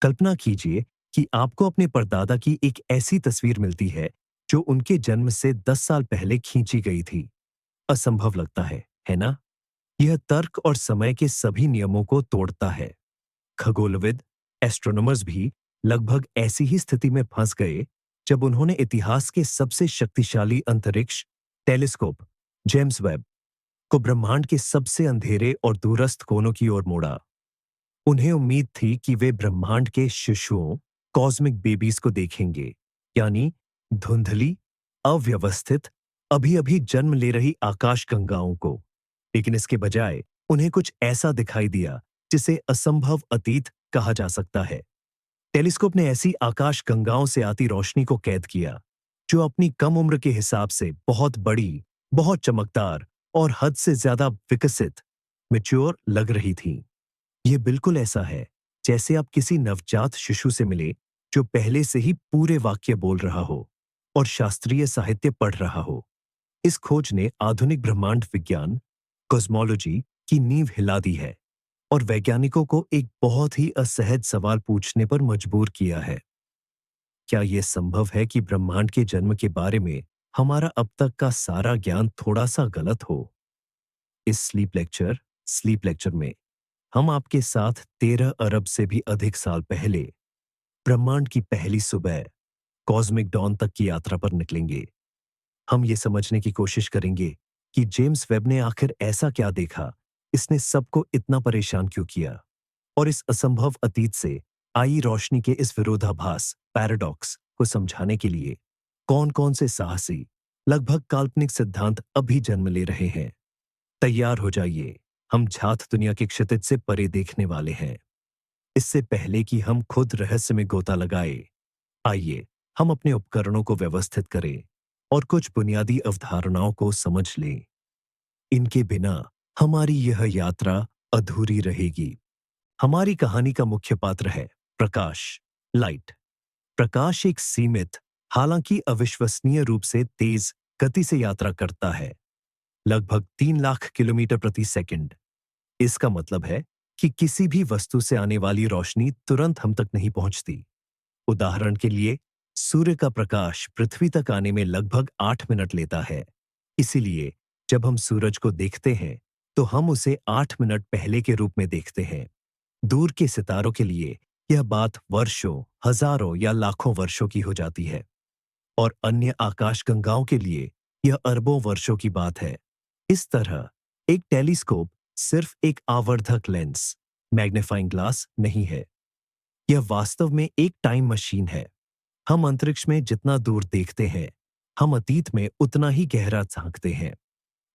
कल्पना कीजिए कि आपको अपने परदादा की एक ऐसी तस्वीर मिलती है जो उनके जन्म से 10 साल पहले खींची गई थी। असंभव लगता है ना? यह तर्क और समय के सभी नियमों को तोड़ता है। खगोलविद, एस्ट्रोनॉमर्स भी लगभग ऐसी ही स्थिति में फंस गए जब उन्होंने इतिहास के सबसे शक्तिशाली अंतरिक्ष टेलीस्कोप जेम्स वेब को ब्रह्मांड के सबसे अंधेरे और दूरस्थ कोनों की ओर मोड़ा। उन्हें उम्मीद थी कि वे ब्रह्मांड के शिशुओं कॉस्मिक बेबीज को देखेंगे, यानी धुंधली, अव्यवस्थित, अभी अभी जन्म ले रही आकाश गंगाओं को। लेकिन इसके बजाय उन्हें कुछ ऐसा दिखाई दिया जिसे असंभव अतीत कहा जा सकता है। टेलीस्कोप ने ऐसी आकाश गंगाओं से आती रोशनी को कैद किया जो अपनी कम उम्र के हिसाब से बहुत बड़ी, बहुत चमकदार और हद से ज्यादा विकसित, मैच्योर लग रही थी। यह बिल्कुल ऐसा है जैसे आप किसी नवजात शिशु से मिले जो पहले से ही पूरे वाक्य बोल रहा हो और शास्त्रीय साहित्य पढ़ रहा हो। इस खोज ने आधुनिक ब्रह्मांड विज्ञान, कॉस्मोलॉजी की नींव हिला दी है और वैज्ञानिकों को एक बहुत ही असहज सवाल पूछने पर मजबूर किया है। क्या यह संभव है कि ब्रह्मांड के जन्म के बारे में हमारा अब तक का सारा ज्ञान थोड़ा सा गलत हो? इस स्लीप लेक्चर में हम आपके साथ 13 अरब से भी अधिक साल पहले ब्रह्मांड की पहली सुबह, कॉस्मिक डॉन तक की यात्रा पर निकलेंगे। हम ये समझने की कोशिश करेंगे कि जेम्स वेब ने आखिर ऐसा क्या देखा, इसने सबको इतना परेशान क्यों किया, और इस असंभव अतीत से आई रोशनी के इस विरोधाभास पैराडॉक्स को समझाने के लिए कौन-कौन से साहसी, लगभग काल्पनिक सिद्धांत अभी जन्म ले रहे हैं। तैयार हो जाइए, हम झात दुनिया के क्षितिज से परे देखने वाले हैं। इससे पहले कि हम खुद रहस्य में गोता लगाए, आइए हम अपने उपकरणों को व्यवस्थित करें और कुछ बुनियादी अवधारणाओं को समझ लें। इनके बिना हमारी यह यात्रा अधूरी रहेगी। हमारी कहानी का मुख्य पात्र है प्रकाश, लाइट। प्रकाश एक सीमित, हालांकि अविश्वसनीय रूप से तेज गति से यात्रा करता है, लगभग 3 लाख किलोमीटर प्रति सेकंड। इसका मतलब है कि किसी भी वस्तु से आने वाली रोशनी तुरंत हम तक नहीं पहुंचती। उदाहरण के लिए, सूर्य का प्रकाश पृथ्वी तक आने में लगभग 8 मिनट लेता है। इसीलिए जब हम सूरज को देखते हैं तो हम उसे 8 मिनट पहले के रूप में देखते हैं। दूर के सितारों के लिए यह बात वर्षों, हजारों या लाखों वर्षों की हो जाती है, और अन्य आकाशगंगाओं के लिए यह अरबों वर्षों की बात है। इस तरह एक टेलीस्कोप सिर्फ एक आवर्धक लेंस, मैग्नीफाइंग ग्लास नहीं है। यह वास्तव में एक टाइम मशीन है। हम अंतरिक्ष में जितना दूर देखते हैं, हम अतीत में उतना ही गहरा झांकते हैं।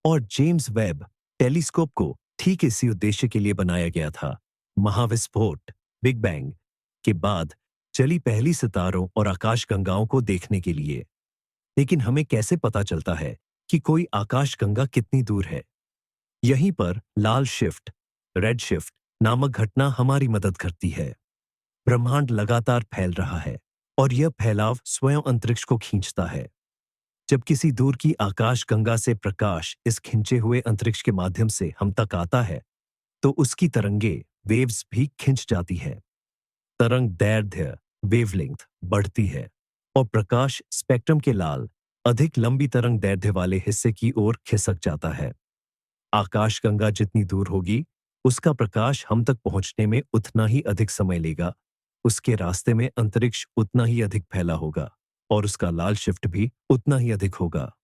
और जेम्स वेब टेलीस्कोप को ठीक इसी उद्देश्य के लिए बनाया गया था। महाविस्फोट, बिग बैंग के बाद चली पहली सितारों और आकाशगंगाओं को देखने के लिए। लेकिन हमें कैसे पता चलता है कि कोई आकाशगंगा कितनी दूर है? यहीं पर लाल शिफ्ट, रेड शिफ्ट नामक घटना हमारी मदद करती है। ब्रह्मांड लगातार फैल रहा है और यह फैलाव स्वयं अंतरिक्ष को खींचता है। जब किसी दूर की आकाशगंगा से प्रकाश इस खिंचे हुए अंतरिक्ष के माध्यम से हम तक आता है, तो उसकी तरंगे, वेव्स भी खिंच जाती है। तरंग दैर्ध्य, वेवलेंथ बढ़ती है और प्रकाश स्पेक्ट्रम के लाल, अधिक लंबी तरंग दैर्ध्य वाले हिस्से की ओर खिसक जाता है। आकाशगंगा जितनी दूर होगी, उसका प्रकाश हम तक पहुंचने में उतना ही अधिक समय लेगा। उसके रास्ते में अंतरिक्ष उतना ही अधिक फैला होगा और उसका लाल शिफ्ट भी उतना ही अधिक होगा।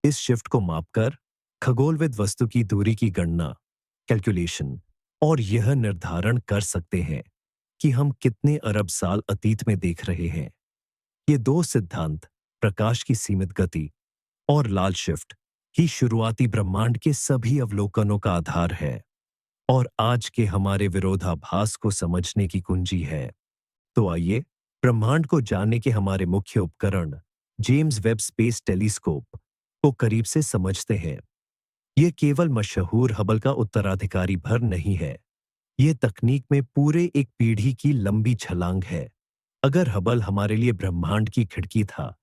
इस शिफ्ट को मापकर खगोलविद वस्तु की दूरी की गणना, कैलकुलेशन, और यह निर्धारण कर सकते हैं कि हम कितने अरब साल अतीत में देख रहे हैं। ये दो सिद्धांत, प्रकाश की सीमित गति और लाल शिफ्ट, ही शुरुआती ब्रह्मांड के सभी अवलोकनों का आधार है और आज के हमारे विरोधाभास को समझने की कुंजी है। तो आइए ब्रह्मांड को जानने के हमारे मुख्य उपकरण जेम्स वेब स्पेस टेलीस्कोप को करीब से समझते हैं। यह केवल मशहूर हबल का उत्तराधिकारी भर नहीं है। यह तकनीक में पूरे एक पीढ़ी की लंबी छलांग है। अगर हबल हमारे लिए ब्रह्मांड की खिड़की था,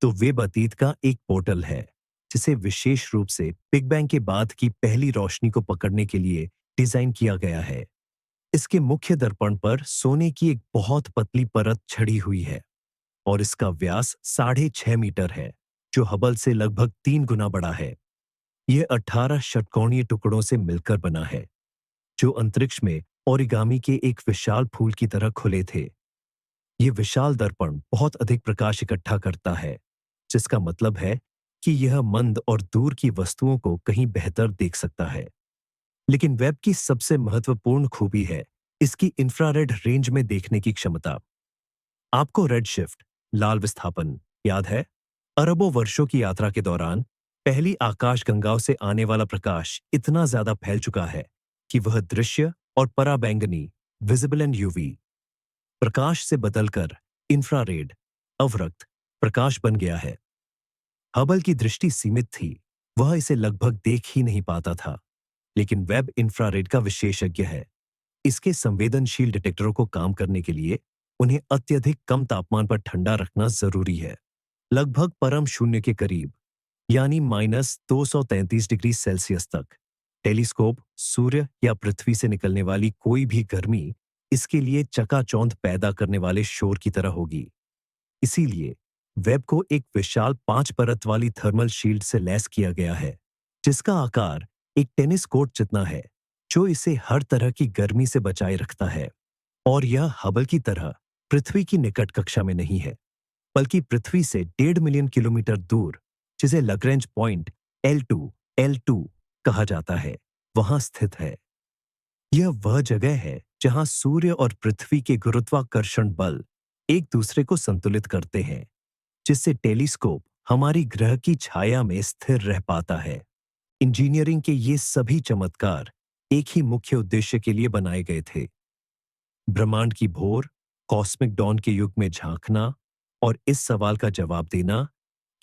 तो वेब अतीत का एक पोर्टल है जिसे विशेष रूप से बिग बैंग के बाद की पहली रोशनी को पकड़ने के लिए डिजाइन किया गया है। इसके मुख्य दर्पण पर सोने की एक बहुत पतली परत छड़ी हुई है और इसका व्यास 6.5 मीटर है, जो हबल से लगभग 3 गुना बड़ा है। यह 18 षटकोणीय टुकड़ों से मिलकर बना है, जो अंतरिक्ष में ओरिगामी के एक विशाल फूल की तरह खुले थे। यह विशाल दर्पण बहुत अधिक प्रकाश इकट्ठा करता है, जिसका मतलब है कि यह मंद और दूर की वस्तुओं को कहीं बेहतर देख सकता है। लेकिन वेब की सबसे महत्वपूर्ण खूबी है इसकी इंफ्रारेड रेंज में देखने की क्षमता। आपको रेडशिफ्ट, लाल विस्थापन, याद है? अरबों वर्षों की यात्रा के दौरान पहली आकाशगंगाओं से आने वाला प्रकाश इतना ज्यादा फैल चुका है कि वह दृश्य और पराबैंगनी, विजिबल एंड यूवी, प्रकाश से बदलकर इंफ्रारेड, अवरक्त प्रकाश बन गया है। हबल की दृष्टि सीमित थी, वह इसे लगभग देख ही नहीं पाता था। लेकिन वेब इंफ्रारेड का विशेषज्ञ है। इसके संवेदनशील डिटेक्टरों को काम करने के लिए उन्हें अत्यधिक कम तापमान पर ठंडा रखना जरूरी है, लगभग परम शून्य के करीब, यानी -233 डिग्री सेल्सियस तक। टेलीस्कोप सूर्य या पृथ्वी से निकलने वाली कोई भी गर्मी इसके लिए चकाचौंध पैदा करने वाले शोर की तरह होगी। इसीलिए वेब को एक विशाल 5 परत वाली थर्मल शील्ड से लैस किया गया है, जिसका आकार एक टेनिस कोर्ट जितना है, जो इसे हर तरह की गर्मी से बचाए रखता है। और यह हबल की तरह पृथ्वी की निकट कक्षा में नहीं है, बल्कि पृथ्वी से 1.5 मिलियन किलोमीटर दूर, जिसे लग्रेंज पॉइंट L2 कहा जाता है, वहां स्थित है। यह वह जगह है जहां सूर्य और पृथ्वी के गुरुत्वाकर्षण बल एक दूसरे को संतुलित करते हैं, जिससे टेलीस्कोप हमारी ग्रह की छाया में स्थिर रह पाता है। इंजीनियरिंग के ये सभी चमत्कार एक ही मुख्य उद्देश्य के लिए बनाए गए थे, ब्रह्मांड की भोर, कॉस्मिक डॉन के युग में झांकना और इस सवाल का जवाब देना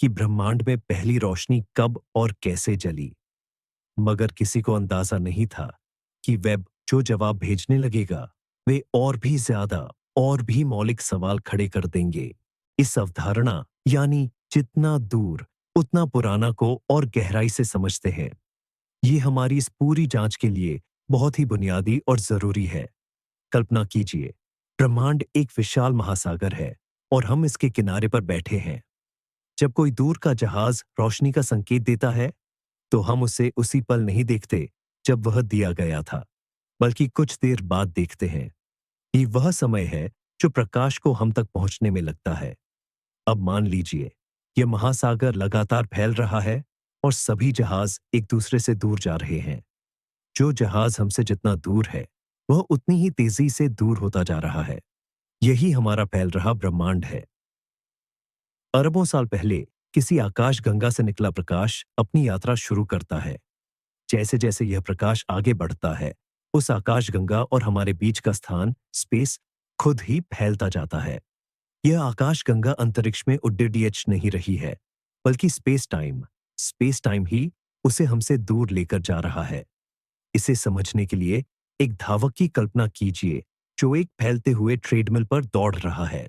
कि ब्रह्मांड में पहली रोशनी कब और कैसे जली। मगर किसी को अंदाजा नहीं था कि वेब जो जवाब भेजने लगेगा, वे और भी ज्यादा और भी मौलिक सवाल खड़े कर देंगे। इस अवधारणा, यानी जितना दूर उतना पुराना को और गहराई से समझते हैं, ये हमारी इस पूरी जांच के लिए बहुत ही बुनियादी और जरूरी है। कल्पना कीजिए, ब्रह्मांड एक विशाल महासागर है और हम इसके किनारे पर बैठे हैं। जब कोई दूर का जहाज रोशनी का संकेत देता है, तो हम उसे उसी पल नहीं देखते जब वह दिया गया था, बल्कि कुछ देर बाद देखते हैं। ये वह समय है जो प्रकाश को हम तक पहुंचने में लगता है। अब मान लीजिए, यह महासागर लगातार फैल रहा है और सभी जहाज एक दूसरे से दूर जा रहे हैं। जो जहाज हमसे जितना दूर है, वह उतनी ही तेजी से दूर होता जा रहा है। यही हमारा फैल रहा ब्रह्मांड है। अरबों साल पहले किसी आकाशगंगा से निकला प्रकाश अपनी यात्रा शुरू करता है। जैसे जैसे यह प्रकाश आगे बढ़ता है, उस आकाशगंगा और हमारे बीच का स्थान, स्पेस, खुद ही फैलता जाता है। यह आकाशगंगा अंतरिक्ष में उड्डीयच नहीं रही है, बल्कि स्पेस टाइम ही उसे हमसे दूर लेकर जा रहा है। इसे समझने के लिए एक धावक की कल्पना कीजिए, जो एक फैलते हुए ट्रेडमिल पर दौड़ रहा है।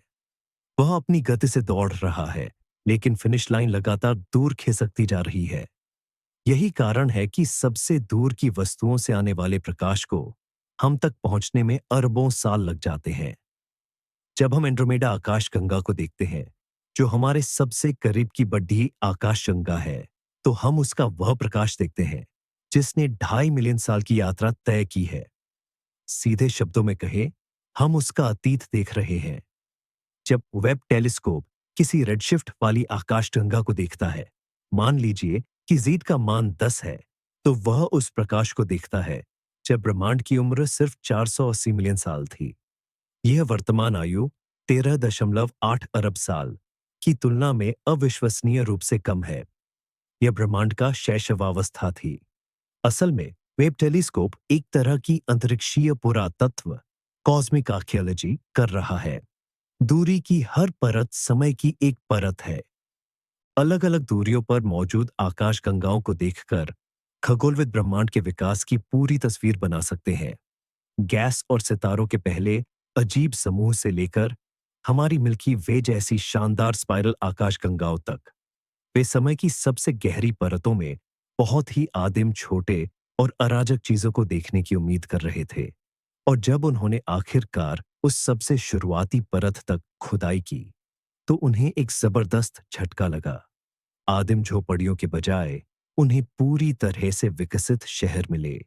वह अपनी गति से दौड़ रहा है, लेकिन फिनिश लाइन लगातार दूर खिसकती जा रही है। यही कारण है कि सबसे दूर की वस्तुओं से आने वाले प्रकाश को हम तक पहुंचने में अरबों साल लग जाते हैं। जब हम एंड्रोमेडा आकाशगंगा को देखते हैं, जो हमारे सबसे करीब की बड़ी आकाशगंगा है, तो हम उसका वह प्रकाश देखते हैं जिसने 2.5 मिलियन साल की यात्रा तय की है। सीधे शब्दों में कहें, हम उसका अतीत देख रहे हैं। जब वेब टेलीस्कोप किसी रेडशिफ्ट वाली आकाशगंगा को देखता है, मान लीजिए कि जीड का मान 10 है, तो वह उस प्रकाश को देखता है जब ब्रह्मांड की उम्र सिर्फ 480 मिलियन साल थी। यह वर्तमान आयु 13.8 अरब साल की तुलना में अविश्वसनीय रूप से कम है। यह ब्रह्मांड का शैशवावस्था थी। असल में वेब टेलीस्कोप एक तरह की अंतरिक्षीय पुरातत्व, कॉस्मिक आर्कियोलॉजी कर रहा है। दूरी की हर परत समय की एक परत है। अलग अलग दूरियों पर मौजूद आकाशगंगाओं को देखकर खगोलविद ब्रह्मांड के विकास की पूरी तस्वीर बना सकते हैं। गैस और सितारों के पहले अजीब समूह से लेकर हमारी मिल्की वे जैसी शानदार स्पाइरल आकाशगंगाओं तक, वे समय की सबसे गहरी परतों में बहुत ही आदिम, छोटे और अराजक चीजों को देखने की उम्मीद कर रहे थे। और जब उन्होंने आखिरकार उस सबसे शुरुआती परत तक खुदाई की, तो उन्हें एक जबरदस्त झटका लगा। आदिम झोपड़ियों के बजाय उन्हें पूरी तरह से विकसित शहर मिले,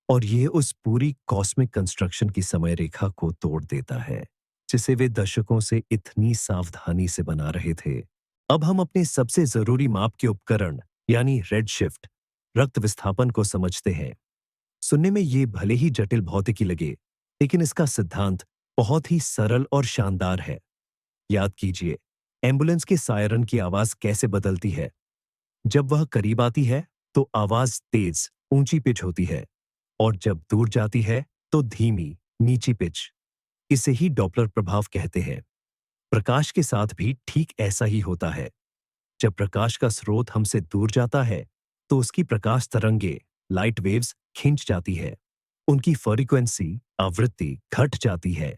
और ये उस पूरी कॉस्मिक कंस्ट्रक्शन की समय रेखा को तोड़ देता है, जिसे वे दशकों से इतनी सावधानी से बना रहे थे। अब हम अपने सबसे जरूरी माप के उपकरण यानी रेडशिफ्ट रक्त विस्थापन को समझते हैं। सुनने में ये भले ही जटिल भौतिकी लगे, लेकिन इसका सिद्धांत बहुत ही सरल और शानदार है। याद कीजिए, एम्बुलेंस के सायरन की आवाज कैसे बदलती है। जब वह करीब आती है तो आवाज तेज ऊंची पिच होती है, और जब दूर जाती है तो धीमी नीची पिच। इसे ही डॉपलर प्रभाव कहते हैं। प्रकाश के साथ भी ठीक ऐसा ही होता है। जब प्रकाश का स्रोत हमसे दूर जाता है, तो उसकी प्रकाश तरंगे लाइट वेव्स खिंच जाती है। उनकी फ्रीक्वेंसी आवृत्ति घट जाती है,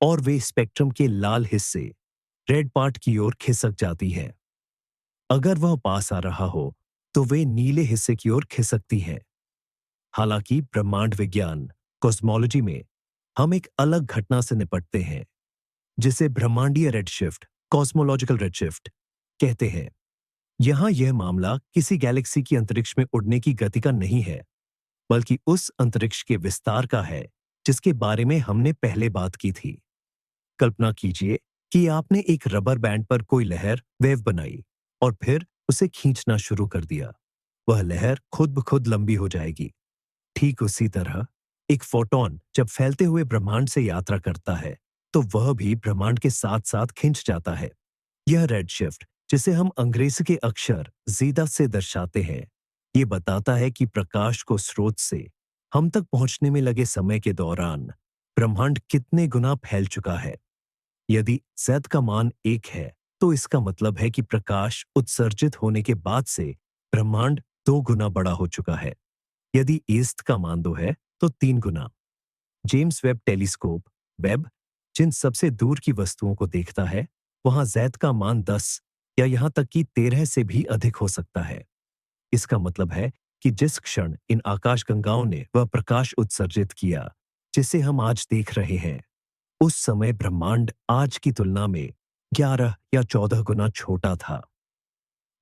और वे स्पेक्ट्रम के लाल हिस्से रेड पार्ट की ओर खिसक जाती है। अगर वह पास आ रहा हो तो वे नीले हिस्से की ओर खिसकती हैं। हालांकि ब्रह्मांड विज्ञान कॉस्मोलॉजी में हम एक अलग घटना से निपटते हैं, जिसे ब्रह्मांडीय रेडशिफ्ट कॉस्मोलॉजिकल रेडशिफ्ट कहते हैं। यहां यह मामला किसी गैलेक्सी की अंतरिक्ष में उड़ने की गति का नहीं है, बल्कि उस अंतरिक्ष के विस्तार का है जिसके बारे में हमने पहले बात की थी। कल्पना कीजिए कि आपने एक रबर बैंड पर कोई लहर वेव बनाई और फिर उसे खींचना शुरू कर दिया। वह लहर खुद ब खुद लंबी हो जाएगी। ठीक उसी तरह एक फोटॉन जब फैलते हुए ब्रह्मांड से यात्रा करता है, तो वह भी ब्रह्मांड के साथ साथ खिंच जाता है। यह रेडशिफ्ट, जिसे हम अंग्रेजी के अक्षर जीटा से दर्शाते हैं, ये बताता है कि प्रकाश को स्रोत से हम तक पहुंचने में लगे समय के दौरान ब्रह्मांड कितने गुना फैल चुका है। यदि z का मान 1 है, तो इसका मतलब है कि प्रकाश उत्सर्जित होने के बाद से ब्रह्मांड 2 गुना बड़ा हो चुका है। यदि ईस्ट का मान 2 है, तो 3 गुना। जेम्स वेब टेलीस्कोप वेब जिन सबसे दूर की वस्तुओं को देखता है, वहां z का मान 10 या यहां तक कि 13 से भी अधिक हो सकता है। इसका मतलब है कि जिस क्षण इन आकाशगंगाओं ने वह प्रकाश उत्सर्जित किया जिसे हम आज देख रहे हैं, उस समय ब्रह्मांड आज की तुलना में 11 या 14 गुना छोटा था।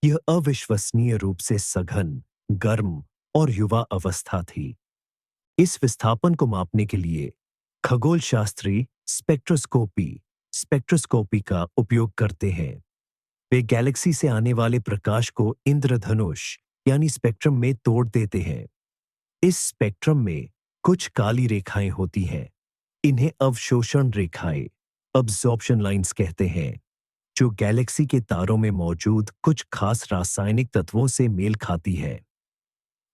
यह अविश्वसनीय रूप से सघन, गर्म और युवा अवस्था थी। इस विस्थापन को मापने के लिए खगोल शास्त्री स्पेक्ट्रोस्कोपी का उपयोग करते हैं। वे गैलेक्सी से आने वाले प्रकाश को इंद्रधनुष यानी स्पेक्ट्रम में तोड़ देते हैं। इस स्पेक्ट्रम में कुछ काली रेखाएं होती हैं। इन्हें अवशोषण रेखाएं अब्जॉर्प्शन लाइंस कहते हैं, जो गैलेक्सी के तारों में मौजूद कुछ खास रासायनिक तत्वों से मेल खाती है।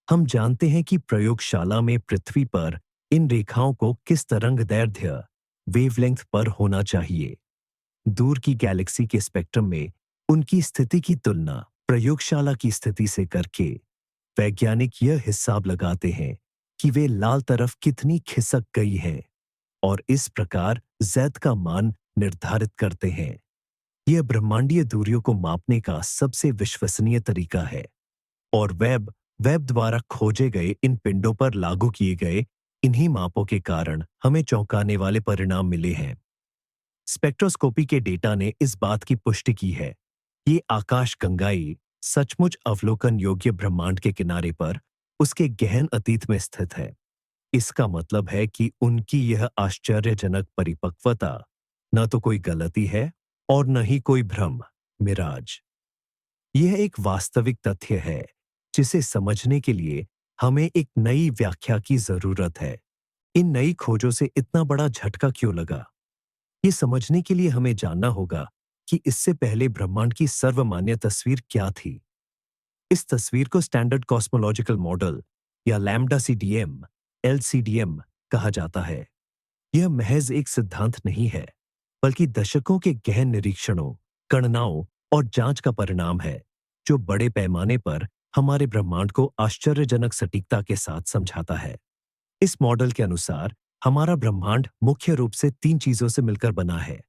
हम जानते हैं कि प्रयोगशाला में पृथ्वी पर इन रेखाओं को किस तरंगदैर्ध्य वेवलेंथ पर होना चाहिए। दूर की गैलेक्सी के स्पेक्ट्रम में उनकी स्थिति की तुलना प्रयोगशाला की स्थिति से करके वैज्ञानिक यह हिसाब लगाते हैं कि वे लाल तरफ कितनी खिसक गई हैं, और इस प्रकार z का मान निर्धारित करते हैं। यह ब्रह्मांडीय दूरियों को मापने का सबसे विश्वसनीय तरीका है, और वेब द्वारा खोजे गए इन पिंडों पर लागू किए गए इन्हीं मापों के कारण हमें चौंकाने वाले परिणाम मिले हैं। स्पेक्ट्रोस्कोपी के डेटा ने इस बात की पुष्टि की है। ये आकाशगंगाएं सचमुच अवलोकन योग्य ब्रह्मांड के किनारे पर उसके गहन अतीत में स्थित है। इसका मतलब है कि उनकी यह आश्चर्यजनक परिपक्वता न तो कोई गलती है और न ही कोई भ्रम, मिराज। यह एक वास्तविक तथ्य है जिसे समझने के लिए हमें एक नई व्याख्या की जरूरत है। इन नई खोजों से इतना बड़ा झटका क्यों लगा? ये समझने के लिए हमें जानना होगा कि इससे पहले ब्रह्मांड की सर्वमान्य तस्वीर क्या थी। इस तस्वीर को स्टैंडर्ड कॉस्मोलॉजिकल मॉडल या लैम्डा सीडीएम एलसीडीएम कहा जाता है। यह महज एक सिद्धांत नहीं है, बल्कि दशकों के गहन निरीक्षणों, गणनाओं और जांच का परिणाम है, जो बड़े पैमाने पर हमारे ब्रह्मांड को आश्चर्यजनक सटीकता के साथ समझाता है। इस मॉडल के अनुसार हमारा ब्रह्मांड मुख्य रूप से 3 चीजों से मिलकर बना है।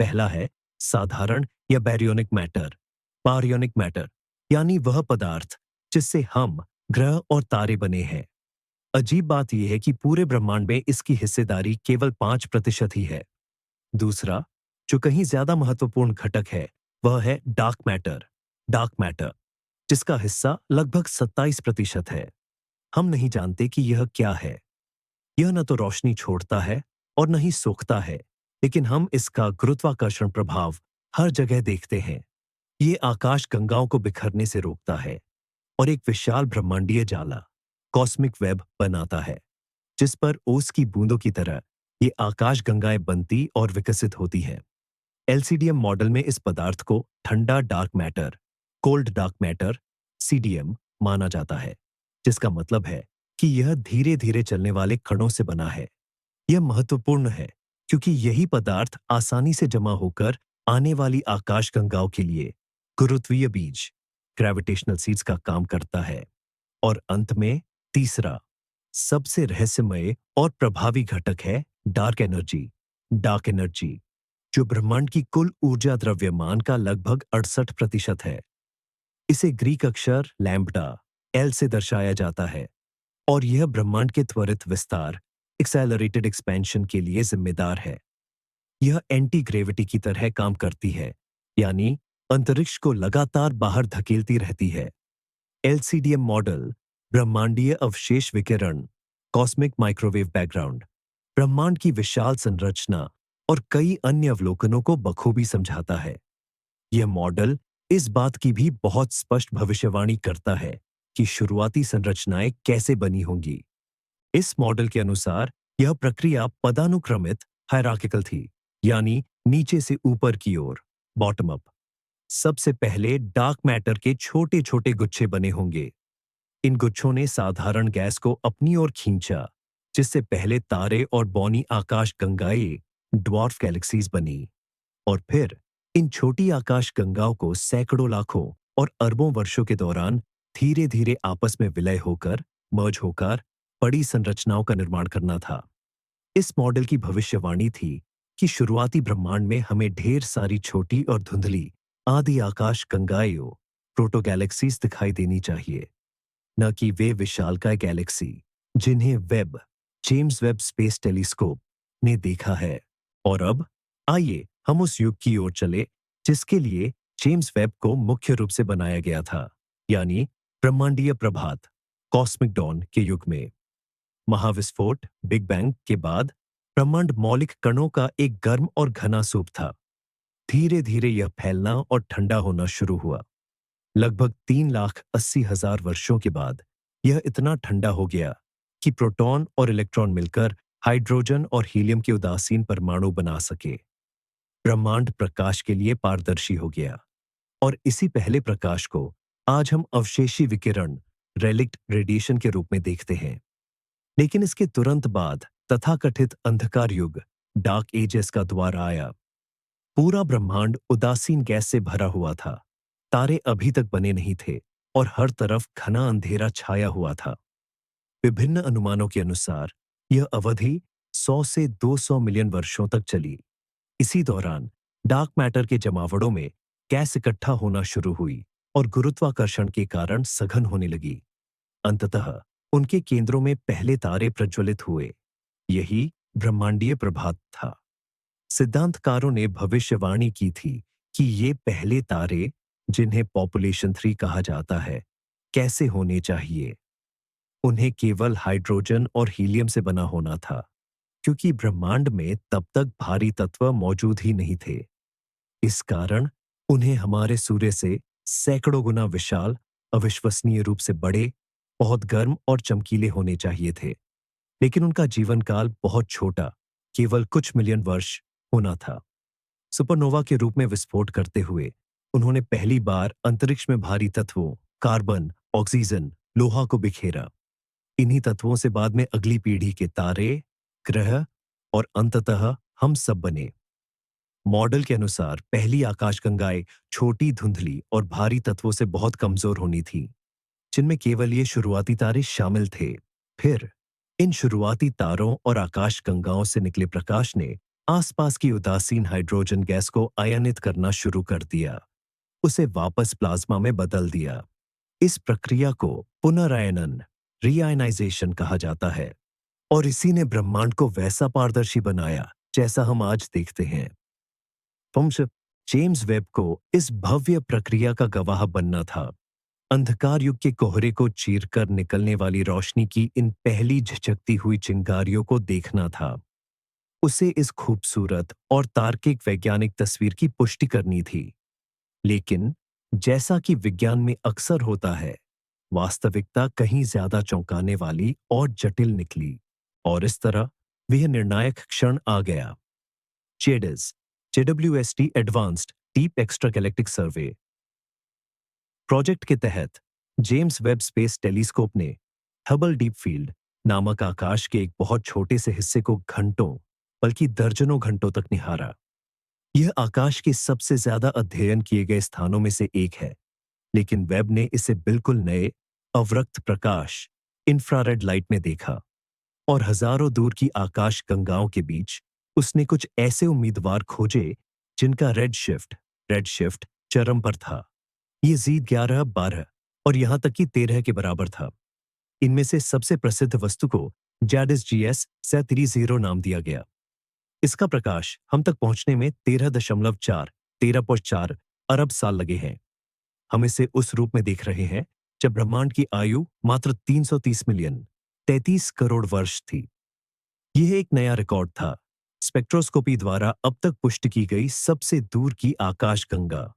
पहला है साधारण या बारियोनिक मैटर, यानी वह पदार्थ जिससे हम, ग्रह और तारे बने हैं। अजीब बात यह है कि पूरे ब्रह्मांड में इसकी हिस्सेदारी केवल 5% ही है। दूसरा, जो कहीं ज्यादा महत्वपूर्ण घटक है, वह है डार्क मैटर, जिसका हिस्सा लगभग 27% है। हम नहीं जानते कि यह क्या है। यह न तो रोशनी छोड़ता है और न ही सोखता है, लेकिन हम इसका गुरुत्वाकर्षण प्रभाव हर जगह देखते हैं। ये आकाश गंगाओं को बिखरने से रोकता है और एक विशाल ब्रह्मांडीय जाला, कॉस्मिक वेब बनाता है, जिस पर ओस की बूंदों की तरह ये आकाश गंगाएं बनती और विकसित होती हैं। एलसीडीएम मॉडल में इस पदार्थ को ठंडा dark matter, cold dark matter, CDM माना जाता है, जिसका मतलब है कि यह धीरे धीरे चलने वाले कणों से बना है। यह महत्वपूर्ण है क्योंकि यही पदार्थ आसानी से जमा होकर आने वाली आकाशगंगाओं के लिए गुरुत्वीय बीज, ग्रेविटेशनल सीड्स का काम करता है। और अंत में तीसरा, सबसे रहस्यमय और प्रभावी घटक है डार्क एनर्जी, जो ब्रह्मांड की कुल ऊर्जा द्रव्यमान का लगभग 68% है। इसे ग्रीक अक्षर लैम्ब्डा एल से दर्शाया जाता है और यह ब्रह्मांड के त्वरित विस्तार, एक्सेलरेटेड एक्सपेंशन के लिए जिम्मेदार है। यह एंटी ग्रेविटी की तरह काम करती है, यानी अंतरिक्ष को लगातार बाहर धकेलती रहती है। एलसीडीएम मॉडल ब्रह्मांडीय अवशेष विकिरण, कॉस्मिक माइक्रोवेव बैकग्राउंड, ब्रह्मांड की विशाल संरचना और कई अन्य अवलोकनों को बखूबी समझाता है। यह मॉडल इस बात की भी बहुत स्पष्ट भविष्यवाणी करता है कि शुरुआती संरचनाएं कैसे बनी होंगी। इस मॉडल के अनुसार यह प्रक्रिया पदानुक्रमित हायरार्किकल थी, यानी नीचे से ऊपर की ओर, बॉटम अप। सबसे पहले डार्क मैटर के छोटे छोटे गुच्छे बने होंगे। इन गुच्छों ने साधारण गैस को अपनी ओर खींचा, जिससे पहले तारे और बौनी आकाश गंगाएं, ड्वार्फ गैलेक्सीज बनी। और फिर इन छोटी आकाश गंगाओं को सैकड़ों लाखों और अरबों वर्षों के दौरान धीरे धीरे आपस में विलय होकर, मर्ज होकर बड़ी संरचनाओं का निर्माण करना था। इस मॉडल की भविष्यवाणी थी कि शुरुआती ब्रह्मांड में हमें ढेर सारी छोटी और धुंधली आदि आकाश गंगाएं, प्रोटो गैलेक्सीज दिखाई देनी चाहिए, न कि वे विशालकाय गैलेक्सी जिन्हें जेम्स वेब स्पेस टेलीस्कोप ने देखा है। और अब आइए हम उस युग की ओर चले जिसके लिए जेम्स वेब को मुख्य रूप से बनाया गया था, यानी ब्रह्मांडीय प्रभात, कॉस्मिक डॉन के युग में। महाविस्फोट, बिग बैंग के बाद ब्रह्मांड मौलिक कणों का एक गर्म और घना सूप था। धीरे धीरे यह फैलना और ठंडा होना शुरू हुआ। लगभग 3,80,000 वर्षों के बाद यह इतना ठंडा हो गया कि प्रोटॉन और इलेक्ट्रॉन मिलकर हाइड्रोजन और हीलियम के उदासीन परमाणु बना सके। ब्रह्मांड प्रकाश के लिए पारदर्शी हो गया और इसी पहले प्रकाश को आज हम अवशेषी विकिरण, रेलिक्ट रेडिएशन के रूप में देखते हैं। लेकिन इसके तुरंत बाद तथाकथित अंधकार युग, डार्क एजेस का द्वार आया। पूरा ब्रह्मांड उदासीन गैस से भरा हुआ था। तारे अभी तक बने नहीं थे और हर तरफ घना अंधेरा छाया हुआ था। विभिन्न अनुमानों के अनुसार यह अवधि 100 से 200 मिलियन वर्षों तक चली। इसी दौरान डार्क मैटर के जमावड़ों में गैस इकट्ठा होना शुरू हुई और गुरुत्वाकर्षण के कारण सघन होने लगी। अंततः उनके केंद्रों में पहले तारे प्रज्वलित हुए। यही ब्रह्मांडीय प्रभात था। सिद्धांतकारों ने भविष्यवाणी की थी कि ये पहले तारे, जिन्हें पॉपुलेशन 3 कहा जाता है, कैसे होने चाहिए। उन्हें केवल हाइड्रोजन और हीलियम से बना होना था, क्योंकि ब्रह्मांड में तब तक भारी तत्व मौजूद ही नहीं थे। इस कारण उन्हें हमारे सूर्य से सैकड़ों गुना विशाल, अविश्वसनीय रूप से बड़े, बहुत गर्म और चमकीले होने चाहिए थे। लेकिन उनका जीवन काल बहुत छोटा, केवल कुछ मिलियन वर्ष होना था। सुपरनोवा के रूप में विस्फोट करते हुए उन्होंने पहली बार अंतरिक्ष में भारी तत्वों, कार्बन, ऑक्सीजन, लोहा को बिखेरा। इन्हीं तत्वों से बाद में अगली पीढ़ी के तारे, ग्रह और अंततः हम सब बने। मॉडल के अनुसार पहली आकाशगंगाएं छोटी, धुंधली और भारी तत्वों से बहुत कमजोर होनी थी, जिनमें केवल ये शुरुआती तारे शामिल थे। फिर इन शुरुआती तारों और आकाशगंगाओं से निकले प्रकाश ने आसपास की उदासीन हाइड्रोजन गैस को आयनित करना शुरू कर दिया, उसे वापस प्लाज्मा में बदल दिया। इस प्रक्रिया को पुनरायनन रीआयनाइजेशन कहा जाता है, और इसी ने ब्रह्मांड को वैसा पारदर्शी बनाया जैसा हम आज देखते हैं। वंश जेम्स वेब को इस भव्य प्रक्रिया का गवाह बनना था। अंधकार युग के कोहरे को चीरकर निकलने वाली रोशनी की इन पहली झिझकती हुई चिंगारियों को देखना था। उसे इस खूबसूरत और तार्किक वैज्ञानिक तस्वीर की पुष्टि करनी थी। लेकिन जैसा कि विज्ञान में अक्सर होता है, वास्तविकता कहीं ज्यादा चौंकाने वाली और जटिल निकली, और इस तरह वह निर्णायक क्षण आ गया। JADES JWST advanced deep extragalactic survey project के तहत जेम्स वेब स्पेस टेलीस्कोप ने हबल डीप फील्ड नामक आकाश के एक बहुत छोटे से हिस्से को घंटों, बल्कि दर्जनों घंटों तक निहारा। यह आकाश के सबसे ज्यादा अध्ययन किए गए स्थानों में से एक है, लेकिन वेब ने इसे बिल्कुल नए अवरक्त प्रकाश इंफ्रारेड लाइट में देखा, और हजारों दूर की आकाश गंगाओं के बीच उसने कुछ ऐसे उम्मीदवार खोजे जिनका रेड शिफ्ट चरम पर था। ये Z11, 12 और यहां तक कि 13 के बराबर था। इनमें से सबसे प्रसिद्ध वस्तु को JADIS GS 30 नाम दिया गया। इसका प्रकाश हम तक पहुंचने में 13.4 अरब साल लगे हैं। हम इसे उस रूप में देख रहे हैं जब ब्रह्मांड की आयु मात्र 330 मिलियन 33 करोड़ वर्ष थी। यह एक नया रिकॉर्ड था, स्पेक्ट्रोस्कोपी द्वारा अब तक पुष्टि की गई सबसे दूर की आकाशगंगा।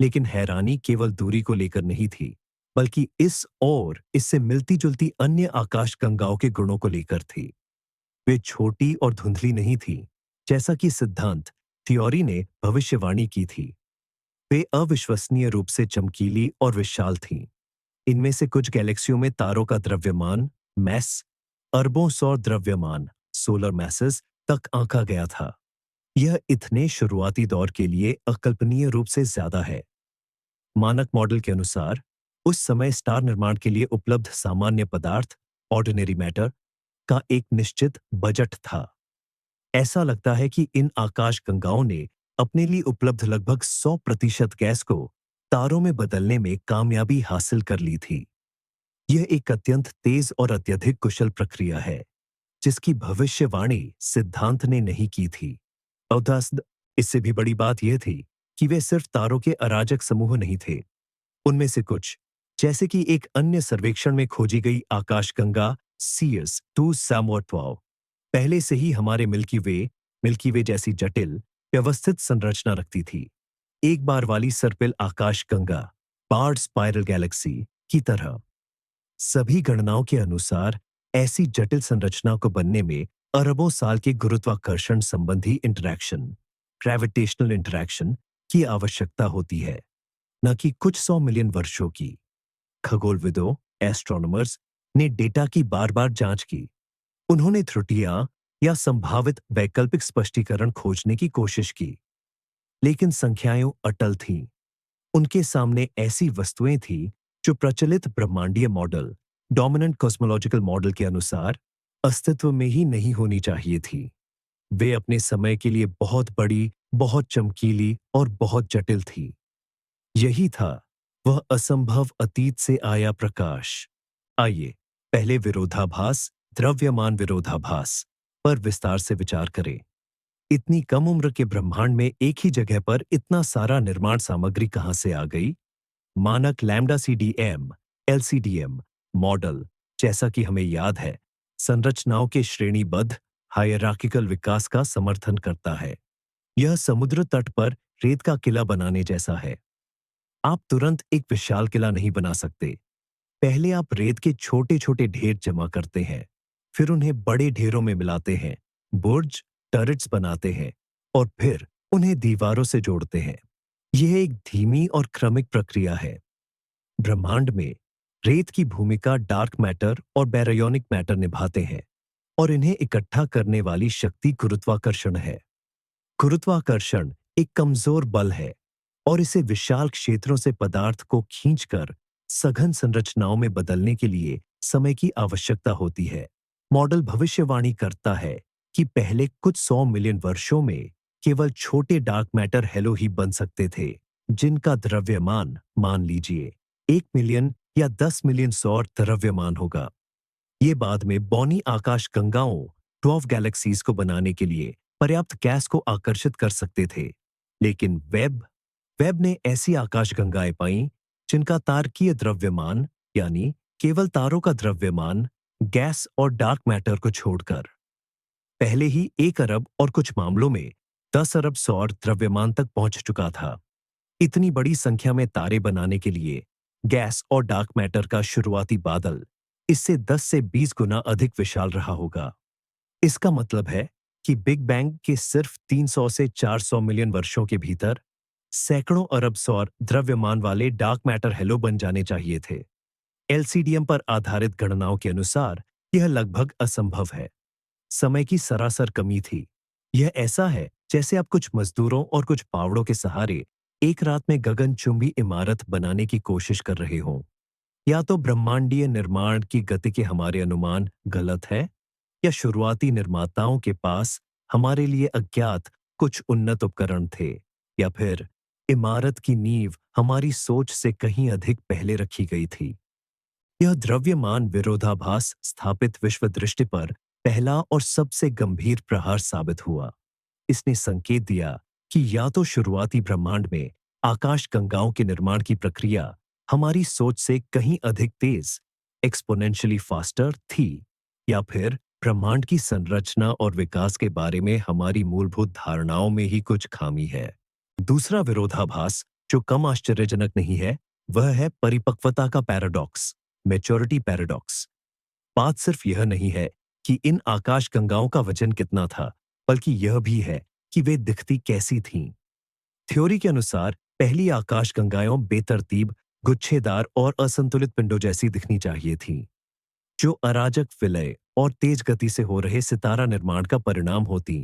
लेकिन हैरानी केवल दूरी को लेकर नहीं थी, बल्कि इस और इससे मिलती जुलती अन्य आकाशगंगाओं के गुणों को लेकर थी। वे छोटी और धुंधली नहीं थी, जैसा कि सिद्धांत थ्योरी ने भविष्यवाणी की थी। वे अविश्वसनीय रूप से चमकीली और विशाल थीं। इनमें से कुछ गैलेक्सियों में तारों का द्रव्यमान मैस अरबों सौर द्रव्यमान सोलर मैसेस तक आंका गया था। यह इतने शुरुआती दौर के लिए अकल्पनीय रूप से ज्यादा है। मानक मॉडल के अनुसार उस समय स्टार निर्माण के लिए उपलब्ध सामान्य पदार्थ ऑर्डिनरी मैटर का एक निश्चित बजट था। ऐसा लगता है कि इन आकाशगंगाओं ने अपने लिए उपलब्ध लगभग 100% गैस को तारों में बदलने में कामयाबी हासिल कर ली थी। यह एक अत्यंत तेज और अत्यधिक कुशल प्रक्रिया है, जिसकी भविष्यवाणी सिद्धांत ने नहीं की थी। औदस्त इससे भी बड़ी बात यह थी कि वे सिर्फ तारों के अराजक समूह नहीं थे। उनमें से कुछ, जैसे कि एक अन्य सर्वेक्षण में खोजी गई आकाशगंगा CS 2 Samuel-12, पहले से ही हमारे मिल्की वे जैसी जटिल व्यवस्थित संरचना रखती थी। एक बार वाली सर्पिल आकाशगंगा बार्ड स्पाइरल गैलेक्सी की तरह। सभी गणनाओं के अनुसार ऐसी जटिल संरचना को बनने में अरबों साल के गुरुत्वाकर्षण संबंधी इंटरैक्शन ग्रेविटेशनल इंटरैक्शन की आवश्यकता होती है, न कि कुछ 100 मिलियन वर्षों की। खगोलविदों एस्ट्रोनॉमर्स ने डेटा की बार बार जांच की। उन्होंने त्रुटियां या संभावित वैकल्पिक स्पष्टीकरण खोजने की कोशिश की, लेकिन संख्याएं अटल थीं। उनके सामने ऐसी वस्तुएं थीं जो प्रचलित ब्रह्मांडीय मॉडल डोमिनेंट कॉस्मोलॉजिकल मॉडल के अनुसार अस्तित्व में ही नहीं होनी चाहिए थी। वे अपने समय के लिए बहुत बड़ी, बहुत चमकीली और बहुत जटिल थी। यही था वह असंभव अतीत से आया प्रकाश। आइए पहले विरोधाभास, द्रव्यमान विरोधाभास पर विस्तार से विचार करें। इतनी कम उम्र के ब्रह्मांड में एक ही जगह पर इतना सारा निर्माण सामग्री कहां से आ गई? मानक लैम्डा CDM LCDM मॉडल, जैसा कि हमें याद है, संरचनाओं के श्रेणीबद्ध हायरार्किकल विकास का समर्थन करता है। यह समुद्र तट पर रेत का किला बनाने जैसा है। आप तुरंत एक विशाल किला नहीं बना सकते। पहले आप रेत के छोटे छोटे ढेर जमा करते हैं, फिर उन्हें बड़े ढेरों में मिलाते हैं, बुर्ज टर्रेट्स बनाते हैं, और फिर उन्हें दीवारों से जोड़ते हैं। यह एक धीमी और क्रमिक प्रक्रिया है। ब्रह्मांड में रेत की भूमिका डार्क मैटर और बैरोनिक मैटर निभाते हैं, और इन्हें इकट्ठा करने वाली शक्ति गुरुत्वाकर्षण है। गुरुत्वाकर्षण एक कमजोर बल है, और इसे विशाल क्षेत्रों से पदार्थ को खींचकर सघन संरचनाओं में बदलने के लिए समय की आवश्यकता होती है। मॉडल भविष्यवाणी करता है कि पहले कुछ 100 मिलियन वर्षों में केवल छोटे डार्क मैटर हेलो ही बन सकते थे, जिनका द्रव्यमान मान लीजिए 1 मिलियन या 10 मिलियन सौर द्रव्यमान होगा। ये बाद में बौनी आकाश गंगाओं ड्वार्फ गैलेक्सीज को बनाने के लिए पर्याप्त गैस को आकर्षित कर सकते थे। लेकिन वेब ने ऐसी आकाशगंगाएं पाईं जिनका तारकीय द्रव्यमान, यानी केवल तारों का द्रव्यमान, गैस और डार्क मैटर को छोड़कर पहले ही 1 अरब और कुछ मामलों में 10 अरब सौर द्रव्यमान तक पहुंच चुका था। इतनी बड़ी संख्या में तारे बनाने के लिए गैस और डार्क मैटर का शुरुआती बादल इससे 10 से 20 गुना अधिक विशाल रहा होगा। इसका मतलब है कि बिग बैंग के सिर्फ 300 से 400 मिलियन वर्षों के भीतर सैकड़ों अरब सौर द्रव्यमान वाले डार्क मैटर हेलो बन जाने चाहिए थे। एलसीडीएम पर आधारित गणनाओं के अनुसार यह लगभग असंभव है। समय की सरासर कमी थी। यह ऐसा है जैसे आप कुछ मजदूरों और कुछ पावड़ों के सहारे एक रात में गगनचुंबी इमारत बनाने की कोशिश कर रहे हों। या तो ब्रह्मांडीय निर्माण की गति के हमारे अनुमान गलत है, या शुरुआती निर्माताओं के पास हमारे लिए अज्ञात कुछ उन्नत उपकरण थे, या फिर इमारत की नींव हमारी सोच से कहीं अधिक पहले रखी गई थी। यह द्रव्यमान विरोधाभास स्थापित विश्व दृष्टि पर पहला और सबसे गंभीर प्रहार साबित हुआ। इसने संकेत दिया कि या तो शुरुआती ब्रह्मांड में आकाश गंगाओं के निर्माण की प्रक्रिया हमारी सोच से कहीं अधिक तेज, एक्सपोनेंशियली फास्टर थी, या फिर ब्रह्मांड की संरचना और विकास के बारे में हमारी मूलभूत धारणाओं में ही कुछ खामी है। दूसरा विरोधाभास जो कम आश्चर्यजनक नहीं है, वह है परिपक्वता का पैराडॉक्स, मैच्योरिटी पैराडॉक्स। बात सिर्फ यह नहीं है कि इन आकाश गंगाओं का वजन कितना था, बल्कि यह भी है कि वे दिखती कैसी थीं। थ्योरी के अनुसार पहली आकाश गंगाएं बेतरतीब, गुच्छेदार और असंतुलित पिंडों जैसी दिखनी चाहिए थीं, जो अराजक विलय और तेज गति से हो रहे सितारा निर्माण का परिणाम होती।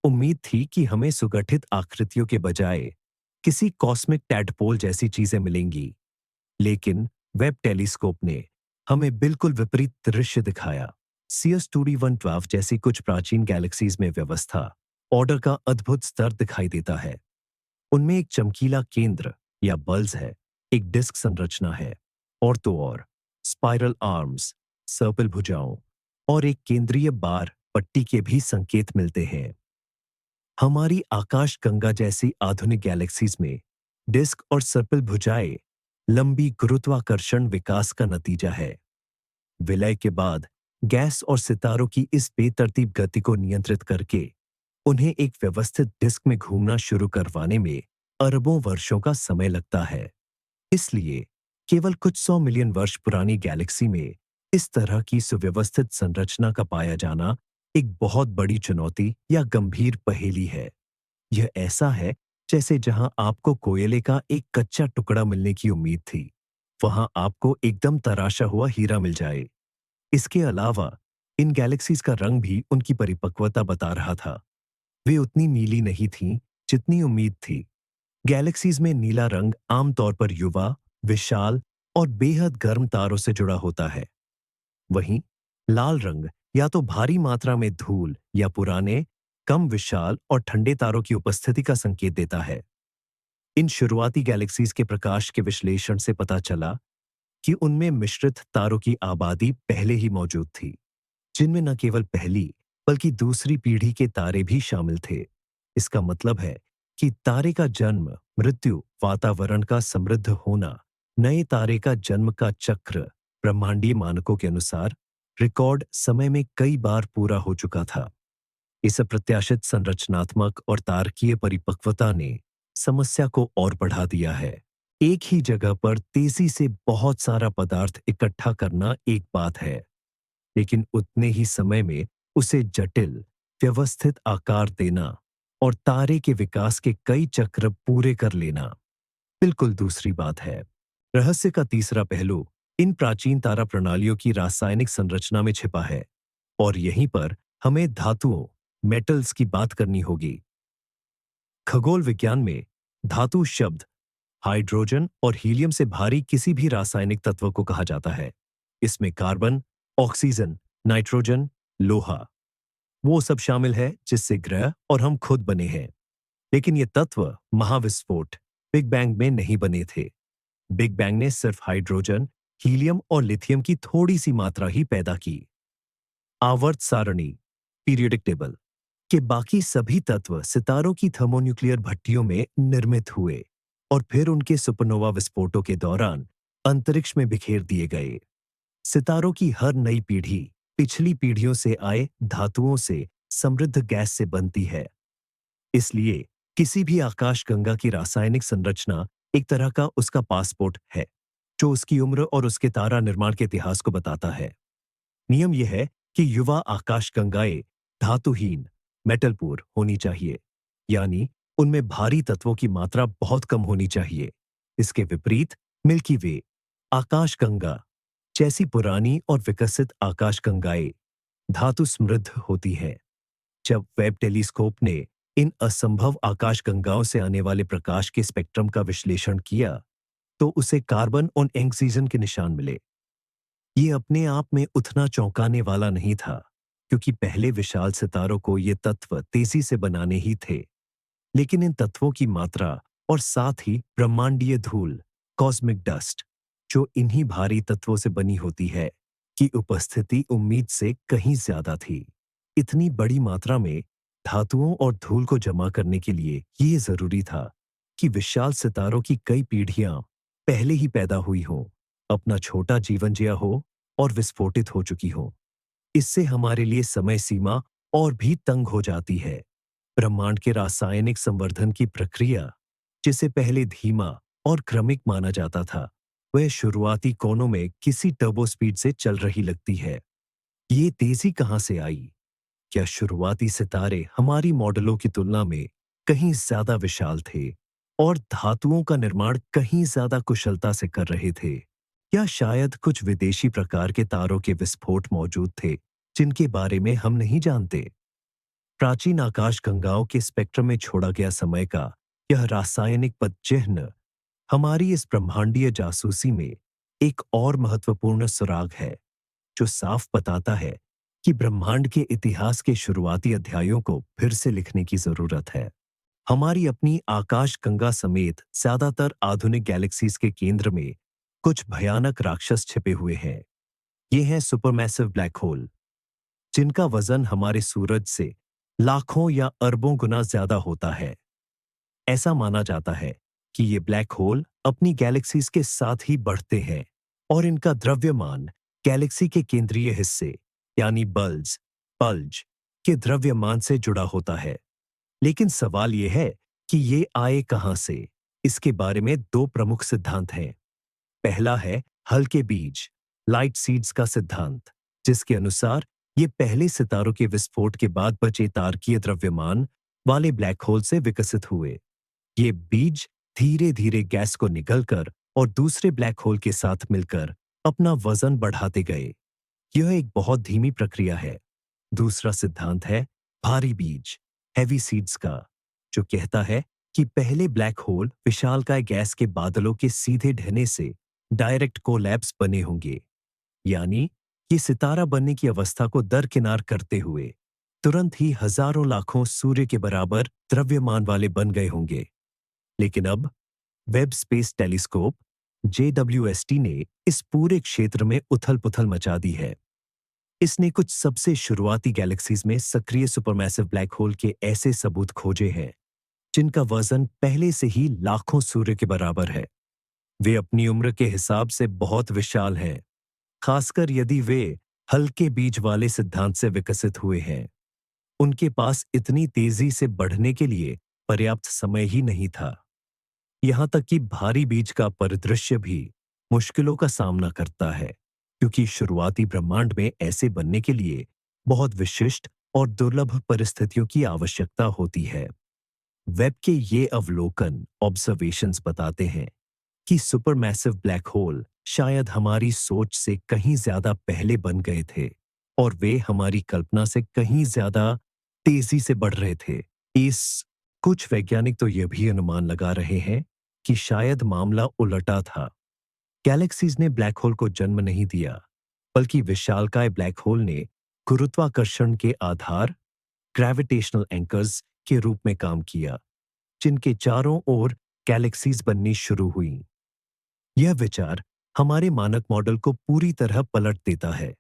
उम्मीद थी कि हमें सुगठित आकृतियों के बजाय किसी कॉस्मिक टैडपोल जैसी चीजें मिलेंगी, लेकिन वेब टेलीस्कोप ने हमें बिल्कुल विपरीत दृश्य दिखाया। सीएस 2D112 जैसी कुछ प्राचीन गैलेक्सीज में व्यवस्था ऑर्डर का अद्भुत स्तर दिखाई देता है। उनमें एक चमकीला केंद्र या बल्ज है, एक डिस्क संरचना है, और तो और स्पाइरल आर्म्स, सर्पिल भुजाओं और एक केंद्रीय बार पट्टी के भी संकेत मिलते हैं। हमारी आकाश गंगा जैसी आधुनिक गैलेक्सीज में डिस्क और सर्पिल भुजाएं लंबी गुरुत्वाकर्षण विकास का नतीजा है। विलय के बाद गैस और सितारों की इस बेतरतीब गति को नियंत्रित करके उन्हें एक व्यवस्थित डिस्क में घूमना शुरू करवाने में अरबों वर्षों का समय लगता है। इसलिए केवल कुछ 100 मिलियन वर्ष पुरानी गैलेक्सी में इस तरह की सुव्यवस्थित संरचना का पाया जाना एक बहुत बड़ी चुनौती या गंभीर पहेली है। यह ऐसा है जैसे जहां आपको कोयले का एक कच्चा टुकड़ा मिलने की उम्मीद थी, वहां आपको एकदम तराशा हुआ हीरा मिल जाए। इसके अलावा इन गैलेक्सीज का रंग भी उनकी परिपक्वता बता रहा था। वे उतनी नीली नहीं थीं जितनी उम्मीद थी। गैलेक्सीज में नीला रंग आमतौर पर युवा, विशाल और बेहद गर्म तारों से जुड़ा होता है। वहीं लाल रंग या तो भारी मात्रा में धूल या पुराने, कम विशाल और ठंडे तारों की उपस्थिति का संकेत देता है। इन शुरुआती गैलेक्सीज के प्रकाश के विश्लेषण से पता चला कि उनमें मिश्रित तारों की आबादी पहले ही मौजूद थी, जिनमें न केवल पहली बल्कि दूसरी पीढ़ी के तारे भी शामिल थे। इसका मतलब है कि तारे का जन्म, मृत्यु, वातावरण का समृद्ध होना, नए तारे का जन्म का चक्र ब्रह्मांडीय मानकों के अनुसार रिकॉर्ड समय में कई बार पूरा हो चुका था। इस अप्रत्याशित संरचनात्मक और तारकीय परिपक्वता ने समस्या को और बढ़ा दिया है। एक ही जगह पर तेजी से बहुत सारा पदार्थ इकट्ठा करना एक बात है, लेकिन उतने ही समय में उसे जटिल, व्यवस्थित आकार देना और तारे के विकास के कई चक्र पूरे कर लेना बिल्कुल दूसरी बात है। रहस्य का तीसरा पहलू इन प्राचीन तारा प्रणालियों की रासायनिक संरचना में छिपा है, और यहीं पर हमें धातुओं, मेटल्स की बात करनी होगी। खगोल विज्ञान में धातु शब्द हाइड्रोजन और हीलियम से भारी किसी भी रासायनिक तत्व को कहा जाता है। इसमें कार्बन, ऑक्सीजन, नाइट्रोजन, लोहा, वो सब शामिल है जिससे ग्रह और हम खुद बने हैं। लेकिन ये तत्व महाविस्फोट, बिग बैंग में नहीं बने थे। बिग बैंग ने सिर्फ हाइड्रोजन, हीलियम और लिथियम की थोड़ी सी मात्रा ही पैदा की। आवर्त सारणी, पीरियोडिक टेबल, के बाकी सभी तत्व सितारों की थर्मोन्यूक्लियर भट्टियों में निर्मित हुए और फिर उनके सुपरनोवा विस्फोटों के दौरान अंतरिक्ष में बिखेर दिए गए। सितारों की हर नई पीढ़ी पिछली पीढ़ियों से आए धातुओं से समृद्ध गैस से बनती है। इसलिए किसी भी आकाशगंगा की रासायनिक संरचना एक तरह का उसका पासपोर्ट है, जो उसकी उम्र और उसके तारा निर्माण के इतिहास को बताता है। नियम यह है कि युवा आकाशगंगाएं धातुहीन, मेटलपूर होनी चाहिए, यानी उनमें भारी तत्वों की मात्रा बहुत कम होनी चाहिए। इसके विपरीत मिल्की वे आकाशगंगा जैसी पुरानी और विकसित आकाशगंगाएं धातु समृद्ध होती हैं। जब वेब टेलीस्कोप ने इन असंभव आकाशगंगाओं से आने वाले प्रकाश के स्पेक्ट्रम का विश्लेषण किया, तो उसे कार्बन और ऑक्सीजन के निशान मिले। ये अपने आप में उतना चौंकाने वाला नहीं था, क्योंकि पहले विशाल सितारों को ये तत्व तेजी से बनाने ही थे। लेकिन इन तत्वों की मात्रा और साथ ही ब्रह्मांडीय धूल, कॉस्मिक डस्ट, जो इन्हीं भारी तत्वों से बनी होती है, की उपस्थिति उम्मीद से कहीं ज्यादा थी। इतनी बड़ी मात्रा में धातुओं और धूल को जमा करने के लिए ये जरूरी था कि विशाल सितारों की कई पीढ़ियां पहले ही पैदा हुई हों, अपना छोटा जीवन जिया हो और विस्फोटित हो चुकी हो। इससे हमारे लिए समय सीमा और भी तंग हो जाती है। ब्रह्मांड के रासायनिक संवर्धन की प्रक्रिया, जिसे पहले धीमा और क्रमिक माना जाता था, वह शुरुआती कोनों में किसी टर्बो स्पीड से चल रही लगती है। ये तेजी कहां से आई? क्या शुरुआती सितारे हमारी मॉडलों की तुलना में कहीं ज्यादा विशाल थे और धातुओं का निर्माण कहीं ज्यादा कुशलता से कर रहे थे? या शायद कुछ विदेशी प्रकार के तारों के विस्फोट मौजूद थे, जिनके बारे में हम नहीं जानते? प्राचीन आकाशगंगाओं के स्पेक्ट्रम में छोड़ा गया समय का यह रासायनिक पदचिह्न हमारी इस ब्रह्मांडीय जासूसी में एक और महत्वपूर्ण सुराग है, जो साफ बताता है कि ब्रह्मांड के इतिहास के शुरुआती अध्यायों को फिर से लिखने की जरूरत है। हमारी अपनी आकाशगंगा समेत ज्यादातर आधुनिक गैलेक्सीज के केंद्र में कुछ भयानक राक्षस छिपे हुए हैं। ये हैं सुपरमैसिव ब्लैक होल, जिनका वजन हमारे सूरज से लाखों या अरबों गुना ज्यादा होता है। ऐसा माना जाता है कि ये ब्लैक होल अपनी गैलेक्सीज के साथ ही बढ़ते हैं और इनका द्रव्यमान गैलेक्सी के केंद्रीय हिस्से यानी बल्ज के द्रव्यमान से जुड़ा होता है। लेकिन सवाल यह है कि ये आए कहां से? इसके बारे में दो प्रमुख सिद्धांत हैं। पहला है हल्के बीज, लाइट सीड्स का सिद्धांत, जिसके अनुसार ये पहले सितारों के विस्फोट के बाद बचे तारकीय द्रव्यमान वाले ब्लैक होल से विकसित हुए। ये बीज धीरे धीरे गैस को निगलकर और दूसरे ब्लैक होल के साथ मिलकर अपना वजन बढ़ाते गए। यह एक बहुत धीमी प्रक्रिया है। दूसरा सिद्धांत है भारी बीज, हैवी सीड्स का, जो कहता है कि पहले ब्लैक होल विशालकाय गैस के बादलों के सीधे ढहने से डायरेक्ट कोलैप्स बने होंगे, यानी ये सितारा बनने की अवस्था को दरकिनार करते हुए तुरंत ही हजारों लाखों सूर्य के बराबर द्रव्यमान वाले बन गए होंगे। लेकिन अब वेब स्पेस टेलीस्कोप JWST ने इस पूरे क्षेत्र में उथल-पुथल मचा दी है। इसने कुछ सबसे शुरुआती गैलेक्सीज में सक्रिय सुपरमैसिव ब्लैक होल के ऐसे सबूत खोजे हैं, जिनका वजन पहले से ही लाखों सूर्य के बराबर है। वे अपनी उम्र के हिसाब से बहुत विशाल हैं, खासकर यदि वे हल्के बीज वाले सिद्धांत से विकसित हुए हैं। उनके पास इतनी तेजी से बढ़ने के लिए पर्याप्त समय ही नहीं था। यहां तक कि भारी बीज का परिदृश्य भी मुश्किलों का सामना करता है, क्योंकि शुरुआती ब्रह्मांड में ऐसे बनने के लिए बहुत विशिष्ट और दुर्लभ परिस्थितियों की आवश्यकता होती है। वेब के ये अवलोकन ऑब्जर्वेशंस बताते हैं कि सुपरमैसिव ब्लैक होल शायद हमारी सोच से कहीं ज्यादा पहले बन गए थे और वे हमारी कल्पना से कहीं ज्यादा तेजी से बढ़ रहे थे। इस कुछ वैज्ञानिक तो यह भी अनुमान लगा रहे हैं कि शायद मामला उलटा था। गैलेक्सीज ने ब्लैक होल को जन्म नहीं दिया, बल्कि विशालकाय ब्लैक होल ने गुरुत्वाकर्षण के आधार, ग्रेविटेशनल एंकर्स के रूप में काम किया, जिनके चारों ओर गैलेक्सीज बननी शुरू हुई। यह विचार हमारे मानक मॉडल को पूरी तरह पलट देता है।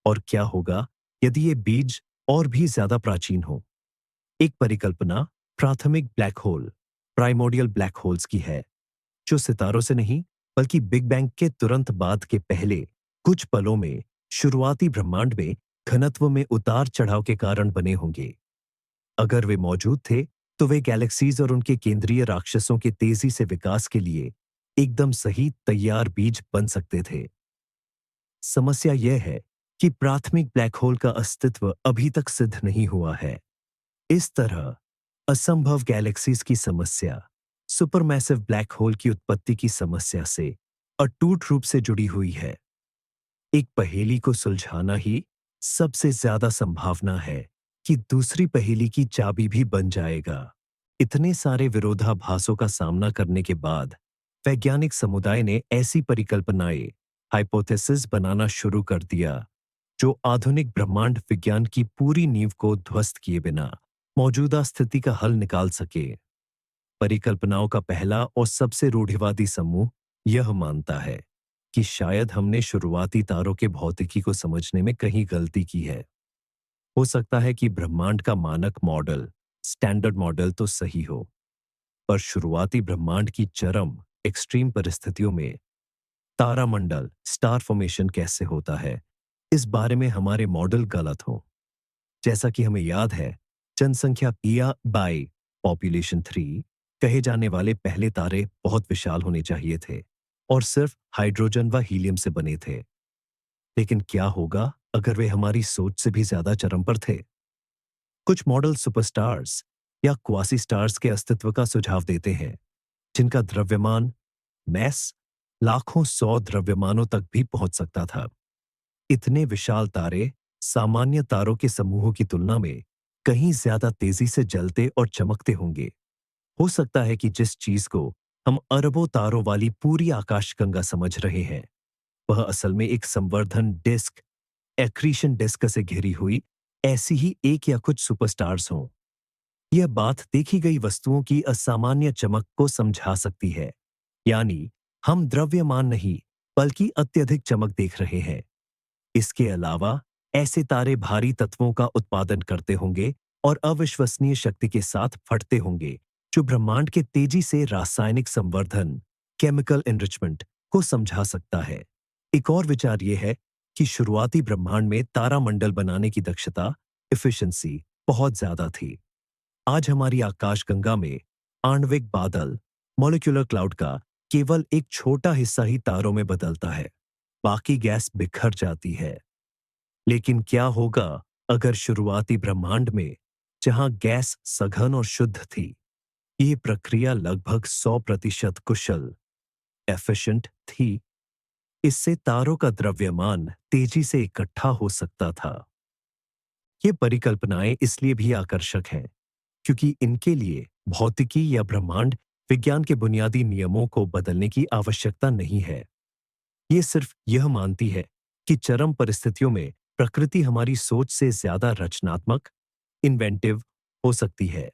और क्या होगा यदि ये बीज और भी ज्यादा प्राचीन हो? एक परिकल्पना प्राथमिक black hole, primordial black holes की है, जो सितारों से नहीं बल्कि बिग बैंग के तुरंत बाद के पहले कुछ पलों में शुरुआती ब्रह्मांड में घनत्व में उतार चढ़ाव के कारण बने होंगे। अगर वे मौजूद थे तो वे गैलेक्सीज और उनके केंद्रीय राक्षसों के तेजी से विकास के लिए एकदम सही तैयार बीज बन सकते थे। समस्या यह है कि प्राथमिक ब्लैक होल का अस्तित्व अभी तक सिद्ध नहीं हुआ है। इस तरह असंभव गैलेक्सीज की समस्या सुपरमैसिव ब्लैक होल की उत्पत्ति की समस्या से अटूट रूप से जुड़ी हुई है। एक पहेली को सुलझाना ही सबसे ज्यादा संभावना है कि दूसरी पहेली की चाबी भी बन जाएगा। इतने सारे विरोधाभासों का सामना करने के बाद वैज्ञानिक समुदाय ने ऐसी परिकल्पनाएं, हाइपोथेसिस बनाना शुरू कर दिया जो आधुनिक ब्रह्मांड विज्ञान की पूरी नींव को ध्वस्त किए बिना मौजूदा स्थिति का हल निकाल सके। परिकल्पनाओं का पहला और सबसे रूढ़िवादी समूह यह मानता है कि शायद हमने शुरुआती तारों के भौतिकी को समझने में कहीं गलती की है। हो सकता है कि ब्रह्मांड का मानक मॉडल, स्टैंडर्ड मॉडल तो सही हो, पर शुरुआती ब्रह्मांड की चरम एक्सट्रीम परिस्थितियों में तारामंडल, स्टार फॉर्मेशन कैसे होता है, इस बारे में हमारे मॉडल गलत हो। जैसा कि हमें याद है, जनसंख्या पिया बाय पॉपुलेशन 3 कहे जाने वाले पहले तारे बहुत विशाल होने चाहिए थे और सिर्फ हाइड्रोजन व हीलियम से बने थे। लेकिन क्या होगा अगर वे हमारी सोच से भी ज्यादा चरम पर थे? कुछ मॉडल सुपरस्टार्स या क्वासी स्टार्स के अस्तित्व का सुझाव देते हैं, जिनका द्रव्यमान मैस लाखों सौ द्रव्यमानों तक भी पहुंच सकता था। इतने विशाल तारे सामान्य तारों के समूहों की तुलना में कहीं ज्यादा तेजी से जलते और चमकते होंगे। हो सकता है कि जिस चीज को हम अरबों तारों वाली पूरी आकाशगंगा समझ रहे हैं, वह असल में एक संवर्धन डिस्क, एक्रीशन डिस्क से घिरी हुई ऐसी ही एक या कुछ सुपरस्टार्स हों। यह बात देखी गई वस्तुओं की असामान्य चमक को समझा सकती है, यानी हम द्रव्यमान नहीं बल्कि अत्यधिक चमक देख रहे हैं। इसके अलावा ऐसे तारे भारी तत्वों का उत्पादन करते होंगे और अविश्वसनीय शक्ति के साथ फटते होंगे, जो ब्रह्मांड के तेजी से रासायनिक संवर्धन, केमिकल एनरिचमेंट को समझा सकता है। एक और विचार यह है कि शुरुआती ब्रह्मांड में तारामंडल बनाने की दक्षता, एफिशिएंसी बहुत ज्यादा थी। आज हमारी आकाशगंगा में आणविक बादल, मॉलिक्यूलर क्लाउड का केवल एक छोटा हिस्सा ही तारों में बदलता है, बाकी गैस बिखर जाती है। लेकिन क्या होगा अगर शुरुआती ब्रह्मांड में, जहां गैस सघन और शुद्ध थी, ये प्रक्रिया लगभग 100% कुशल, एफिशिएंट थी? इससे तारों का द्रव्यमान तेजी से इकट्ठा हो सकता था। ये परिकल्पनाएं इसलिए भी आकर्षक हैं क्योंकि इनके लिए भौतिकी या ब्रह्मांड विज्ञान के बुनियादी नियमों को बदलने की आवश्यकता नहीं है। ये सिर्फ यह मानती है कि चरम परिस्थितियों में प्रकृति हमारी सोच से ज्यादा रचनात्मक, इन्वेंटिव हो सकती है।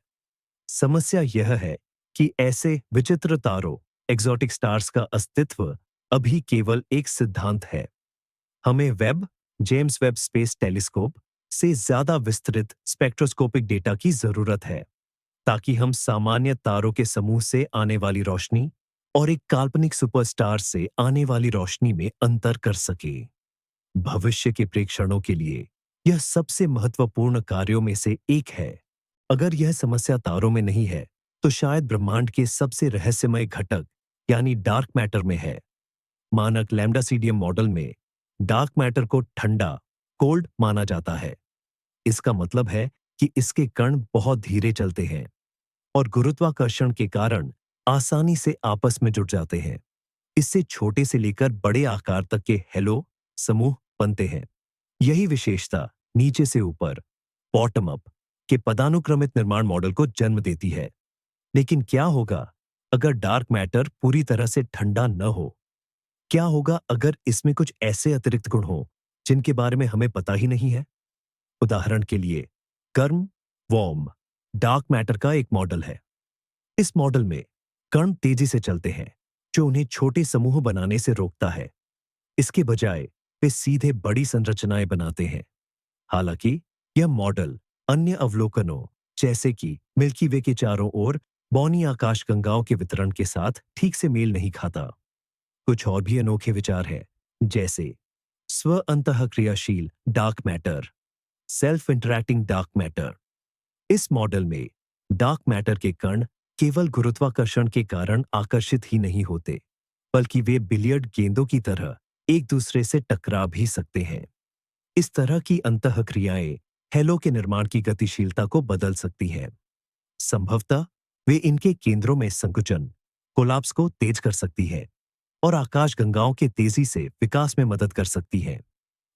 समस्या यह है कि ऐसे विचित्र तारों, एक्सोटिक स्टार्स का अस्तित्व अभी केवल एक सिद्धांत है। हमें जेम्स वेब स्पेस टेलीस्कोप से ज्यादा विस्तृत स्पेक्ट्रोस्कोपिक डेटा की जरूरत है, ताकि हम सामान्य तारों के समूह से आने वाली रोशनी और एक काल्पनिक सुपरस्टार से आने वाली रोशनी में अंतर कर सके। भविष्य के प्रेक्षणों के लिए यह सबसे महत्वपूर्ण कार्यों में से एक है। अगर यह समस्या तारों में नहीं है, तो शायद ब्रह्मांड के सबसे रहस्यमय घटक यानी डार्क मैटर में है। मानक लैम्डा सीडीएम मॉडल में डार्क मैटर को ठंडा, कोल्ड माना जाता है। इसका मतलब है कि इसके कण बहुत धीरे चलते हैं और गुरुत्वाकर्षण के कारण आसानी से आपस में जुड़ जाते हैं। इससे छोटे से लेकर बड़े आकार तक के हेलो समूह बनते हैं। यही विशेषता नीचे से ऊपर, बॉटम अप के पदानुक्रमित निर्माण मॉडल को जन्म देती है। लेकिन क्या होगा अगर डार्क मैटर पूरी तरह से ठंडा न हो? क्या होगा अगर इसमें कुछ ऐसे अतिरिक्त गुण हो जिनके बारे में हमें पता ही नहीं है? उदाहरण के लिए, कर्म वॉर्म डार्क मैटर का एक मॉडल है। इस मॉडल में कण तेजी से चलते हैं, जो उन्हें छोटे समूह बनाने से रोकता है। इसके बजाय वे सीधे बड़ी संरचनाएं बनाते हैं। हालांकि यह मॉडल अन्य अवलोकनों जैसे कि मिल्की वे के चारों ओर बौनी आकाशगंगाओं के वितरण के साथ ठीक से मेल नहीं खाता। कुछ और भी अनोखे विचार हैं, जैसे स्व अंतःक्रियाशील dark matter, self interacting dark matter. इस मॉडल में डार्क मैटर के कण केवल गुरुत्वाकर्षण के कारण आकर्षित ही नहीं होते, बल्कि वे बिलियर्ड गेंदों की तरह एक दूसरे से टकरा भी सकते हैं। इस तरह की अंतःक्रियाएं हैलो के निर्माण की गतिशीलता को बदल सकती हैं। संभवतः वे इनके केंद्रों में संकुचन कोलाप्स को तेज कर सकती है और आकाशगंगाओं के तेजी से विकास में मदद कर सकती है।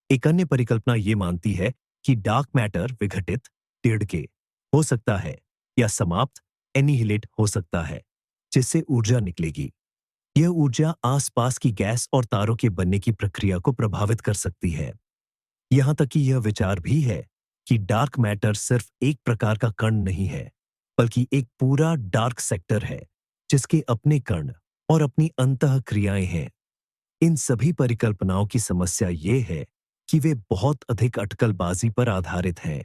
एक अन्य परिकल्पना ये मानती है कि डार्क मैटर विघटित टिड़ के हो सकता है या समाप्त एनिहिलेट हो सकता है, जिससे ऊर्जा निकलेगी। यह ऊर्जा आसपास की गैस और तारों के बनने की प्रक्रिया को प्रभावित कर सकती है। यहां तक कि यह विचार भी है कि डार्क मैटर सिर्फ एक प्रकार का कण नहीं है, बल्कि एक पूरा डार्क सेक्टर है जिसके अपने कण और अपनी अंतःक्रियाएं हैं। इन सभी परिकल्पनाओं की समस्या ये है कि वे बहुत अधिक अटकलबाजी पर आधारित हैं।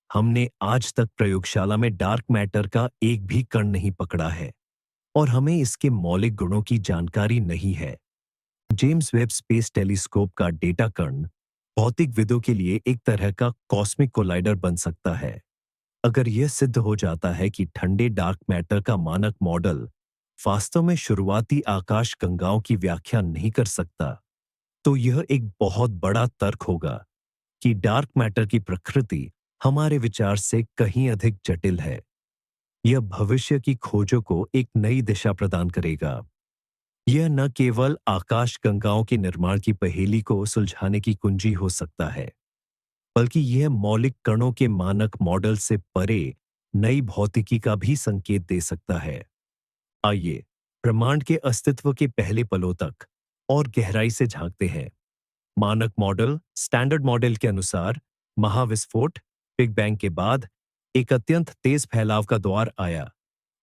हमने आज तक प्रयोगशाला में डार्क मैटर का एक भी कण नहीं पकड़ा है और हमें इसके मौलिक गुणों की जानकारी नहीं है। जेम्स वेब स्पेस टेलीस्कोप का डेटा कण भौतिकविदों के लिए एक तरह का कॉस्मिक कोलाइडर बन सकता है। अगर यह सिद्ध हो जाता है कि ठंडे डार्क मैटर का मानक मॉडल वास्तव में शुरुआती आकाश गंगाओं की व्याख्या नहीं कर सकता, तो यह एक बहुत बड़ा तर्क होगा कि डार्क मैटर की प्रकृति हमारे विचार से कहीं अधिक जटिल है। यह भविष्य की खोजों को एक नई दिशा प्रदान करेगा। यह न केवल आकाश गंगाओं के निर्माण की पहेली को सुलझाने की कुंजी हो सकता है, बल्कि यह मौलिक कणों के मानक मॉडल से परे नई भौतिकी का भी संकेत दे सकता है। आइए ब्रह्मांड के अस्तित्व के पहले पलों तक और गहराई से झांकते हैं। मानक मॉडल स्टैंडर्ड मॉडल के अनुसार महाविस्फोट बिग बैंग के बाद एक अत्यंत तेज फैलाव का दौर आया,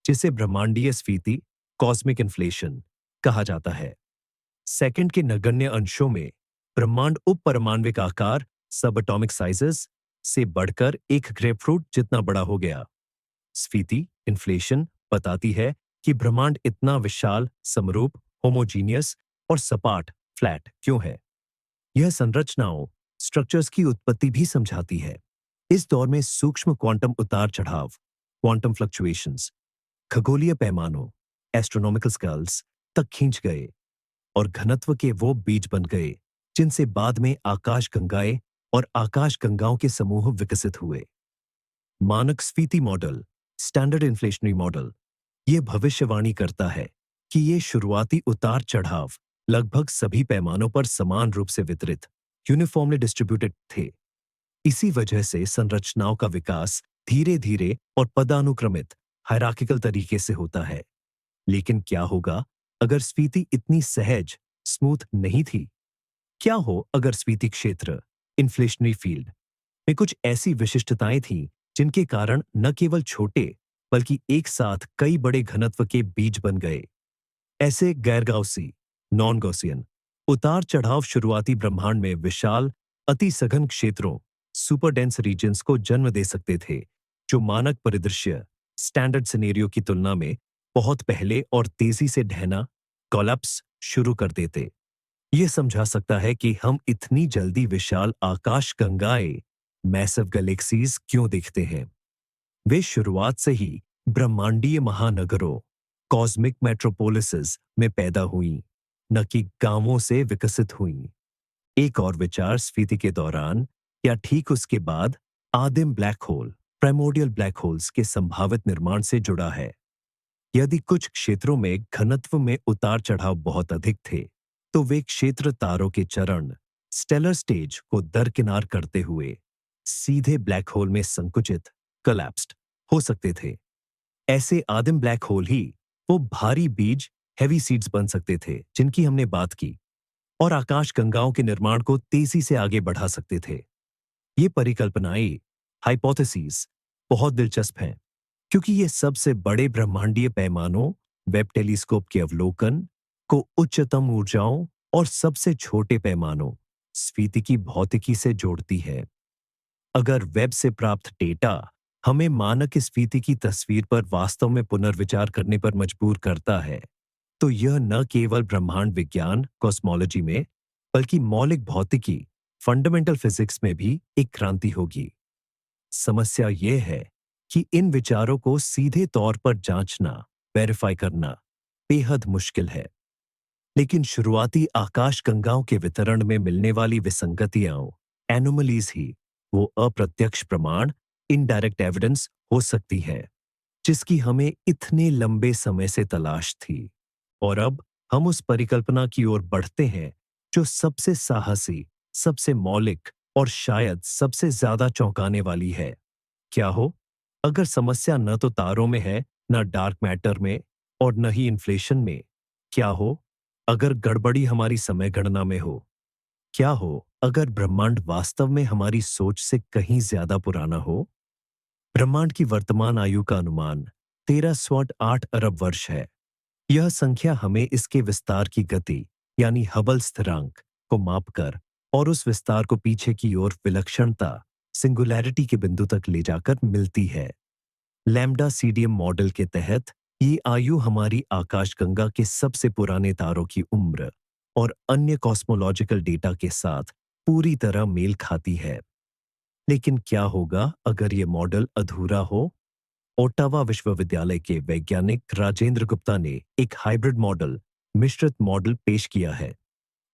जिसे ब्रह्मांडीय स्फीति कॉस्मिक इन्फ्लेशन कहा जाता है। सेकंड के नगण्य अंशों में ब्रह्मांड उप परमाण्विक आकार सब एटॉमिक साइजेस से बढ़कर एक ग्रेपफ्रूट जितना बड़ा हो गया। स्फीति इन्फ्लेशन बताती है कि ब्रह्मांड इतना विशाल, समरूप, होमोजीनियस और सपाट फ्लैट क्यों है। यह संरचनाओं स्ट्रक्चर्स की उत्पत्ति भी समझाती है। इस दौर में सूक्ष्म क्वांटम उतार चढ़ाव क्वांटम फ्लक्चुएशंस खगोलीय पैमानों एस्ट्रोनॉमिकल स्केल्स तक खींच गए और घनत्व के वो बीज बन गए जिनसे बाद में आकाश गंगाएं और आकाश गंगाओं के समूह विकसित हुए। मानक स्फीति मॉडल स्टैंडर्ड इन्फ्लेशनरी मॉडल यह भविष्यवाणी करता है कि ये शुरुआती उतार चढ़ाव लगभग सभी पैमानों पर समान रूप से वितरित यूनिफॉर्मली डिस्ट्रीब्यूटेड थे। इसी वजह से संरचनाओं का विकास धीरे धीरे और पदानुक्रमित हायरार्किकल तरीके से होता है। लेकिन क्या होगा अगर स्फीति इतनी सहज स्मूथ नहीं थी? क्या हो अगर स्फीति क्षेत्र इन्फ्लेशनरी फील्ड में कुछ ऐसी विशिष्टताएं थीं जिनके कारण न केवल छोटे बल्कि एक साथ कई बड़े घनत्व के बीज बन गए। ऐसे गैर गाउसी नॉन गॉसियन उतार चढ़ाव शुरुआती ब्रह्मांड में विशाल अति सघन क्षेत्रों सुपर डेंस रीजन्स को जन्म दे सकते थे, जो मानक परिदृश्य स्टैंडर्ड सिनेरियो की तुलना में बहुत पहले और तेजी से ढहना कोलैप्स शुरू कर देते। यह समझा सकता है कि हम इतनी जल्दी विशाल आकाश गंगाएं मैसिव गैलेक्सीज क्यों देखते हैं। वे शुरुआत से ही ब्रह्मांडीय महानगरों कॉस्मिक मेट्रोपोलिसेस में पैदा हुई, न कि गांवों से विकसित हुई। एक और विचार स्फीति के दौरान या ठीक उसके बाद आदिम black hole primordial black holes के संभावित निर्माण से जुड़ा है। यदि कुछ क्षेत्रों में घनत्व में उतार चढ़ाव बहुत अधिक थे, तो वे क्षेत्र तारों के चरण स्टेलर स्टेज को दरकिनार करते हुए सीधे ब्लैक होल में संकुचित कोलैप्स्ड हो सकते थे। ऐसे आदिम ब्लैक होल ही वो भारी बीज हैवी सीड्स बन सकते थे जिनकी हमने बात की और आकाश गंगाओं के निर्माण को तेजी से आगे बढ़ा सकते थे। ये परिकल्पनाएं हाइपोथेसिस बहुत दिलचस्प हैं, क्योंकि ये सबसे बड़े ब्रह्मांडीय पैमानों वेब टेलीस्कोप के अवलोकन को उच्चतम ऊर्जाओं और सबसे छोटे पैमानों स्फीति भौतिकी से जोड़ती है। अगर वेब से प्राप्त डेटा हमें मानक स्फीति की तस्वीर पर वास्तव में पुनर्विचार करने पर मजबूर करता है, तो यह न केवल ब्रह्मांड विज्ञान कॉस्मोलॉजी में, बल्कि मौलिक भौतिकी फंडामेंटल फिजिक्स में भी एक क्रांति होगी। समस्या यह है कि इन विचारों को सीधे तौर पर जांचना, वेरीफाई करना बेहद मुश्किल है। लेकिन शुरुआती आकाशगंगाओं के वितरण में मिलने वाली विसंगतियां, एनोमलीज ही वो अप्रत्यक्ष प्रमाण, इनडायरेक्ट एविडेंस हो सकती है, जिसकी हमें इतने लंबे समय से तलाश थी। और अब हम उस परिकल्पना की ओर बढ़ते हैं जो सबसे साहसी, सबसे मौलिक और शायद सबसे ज्यादा चौंकाने वाली है। क्या हो अगर समस्या न तो तारों में है, न डार्क मैटर में, और न ही इन्फ्लेशन में? क्या हो अगर गड़बड़ी हमारी समय गणना में हो? क्या हो अगर ब्रह्मांड वास्तव में हमारी सोच से कहीं ज्यादा पुराना हो? ब्रह्मांड की वर्तमान आयु का अनुमान 13.8 अरब वर्ष है। यह संख्या हमें इसके विस्तार की गति, यानी हबल स्थिरांक को मापकर और उस विस्तार को पीछे की ओर विलक्षणता, सिंगुलैरिटी के बिंदु तक ले जाकर मिलती है। लैम्डा सीडीएम मॉडल के तहत ये आयु हमारी आकाशगंगा के सबसे पुराने तारों की उम्र और अन्य कॉस्मोलॉजिकल डेटा के साथ पूरी तरह मेल खाती है। लेकिन क्या होगा अगर ये मॉडल अधूरा हो? ओटावा विश्वविद्यालय के वैज्ञानिक राजेंद्र गुप्ता ने एक हाइब्रिड मॉडल, मिश्रित मॉडल पेश किया है,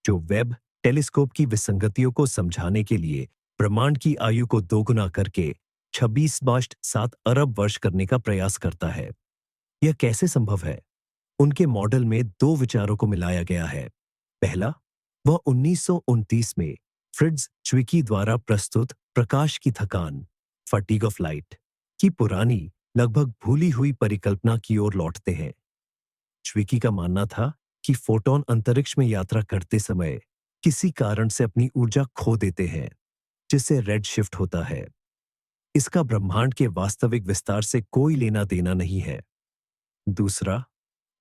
जो वेब टेलीस्कोप की विसंगतियों को समझाने के लिए ब्रह्मांड की आयु को दोगुना करके 26.7 अरब वर्ष करने का प्रयास करता है। यह कैसे संभव है? उनके मॉडल में दो विचारों को मिलाया गया है। पहला, वह 1929 में फ्रिट्ज च्विकी द्वारा प्रस्तुत प्रकाश की थकान, फटीग ऑफ लाइट, की पुरानी, लगभग भूली हुई परिकल्पना की ओर लौटते हैं। च्विकी का मानना था कि फोटॉन अंतरिक्ष में यात्रा करते समय किसी कारण से अपनी ऊर्जा खो देते हैं, जिससे रेड शिफ्ट होता है। इसका ब्रह्मांड के वास्तविक विस्तार से कोई लेना देना नहीं है। दूसरा,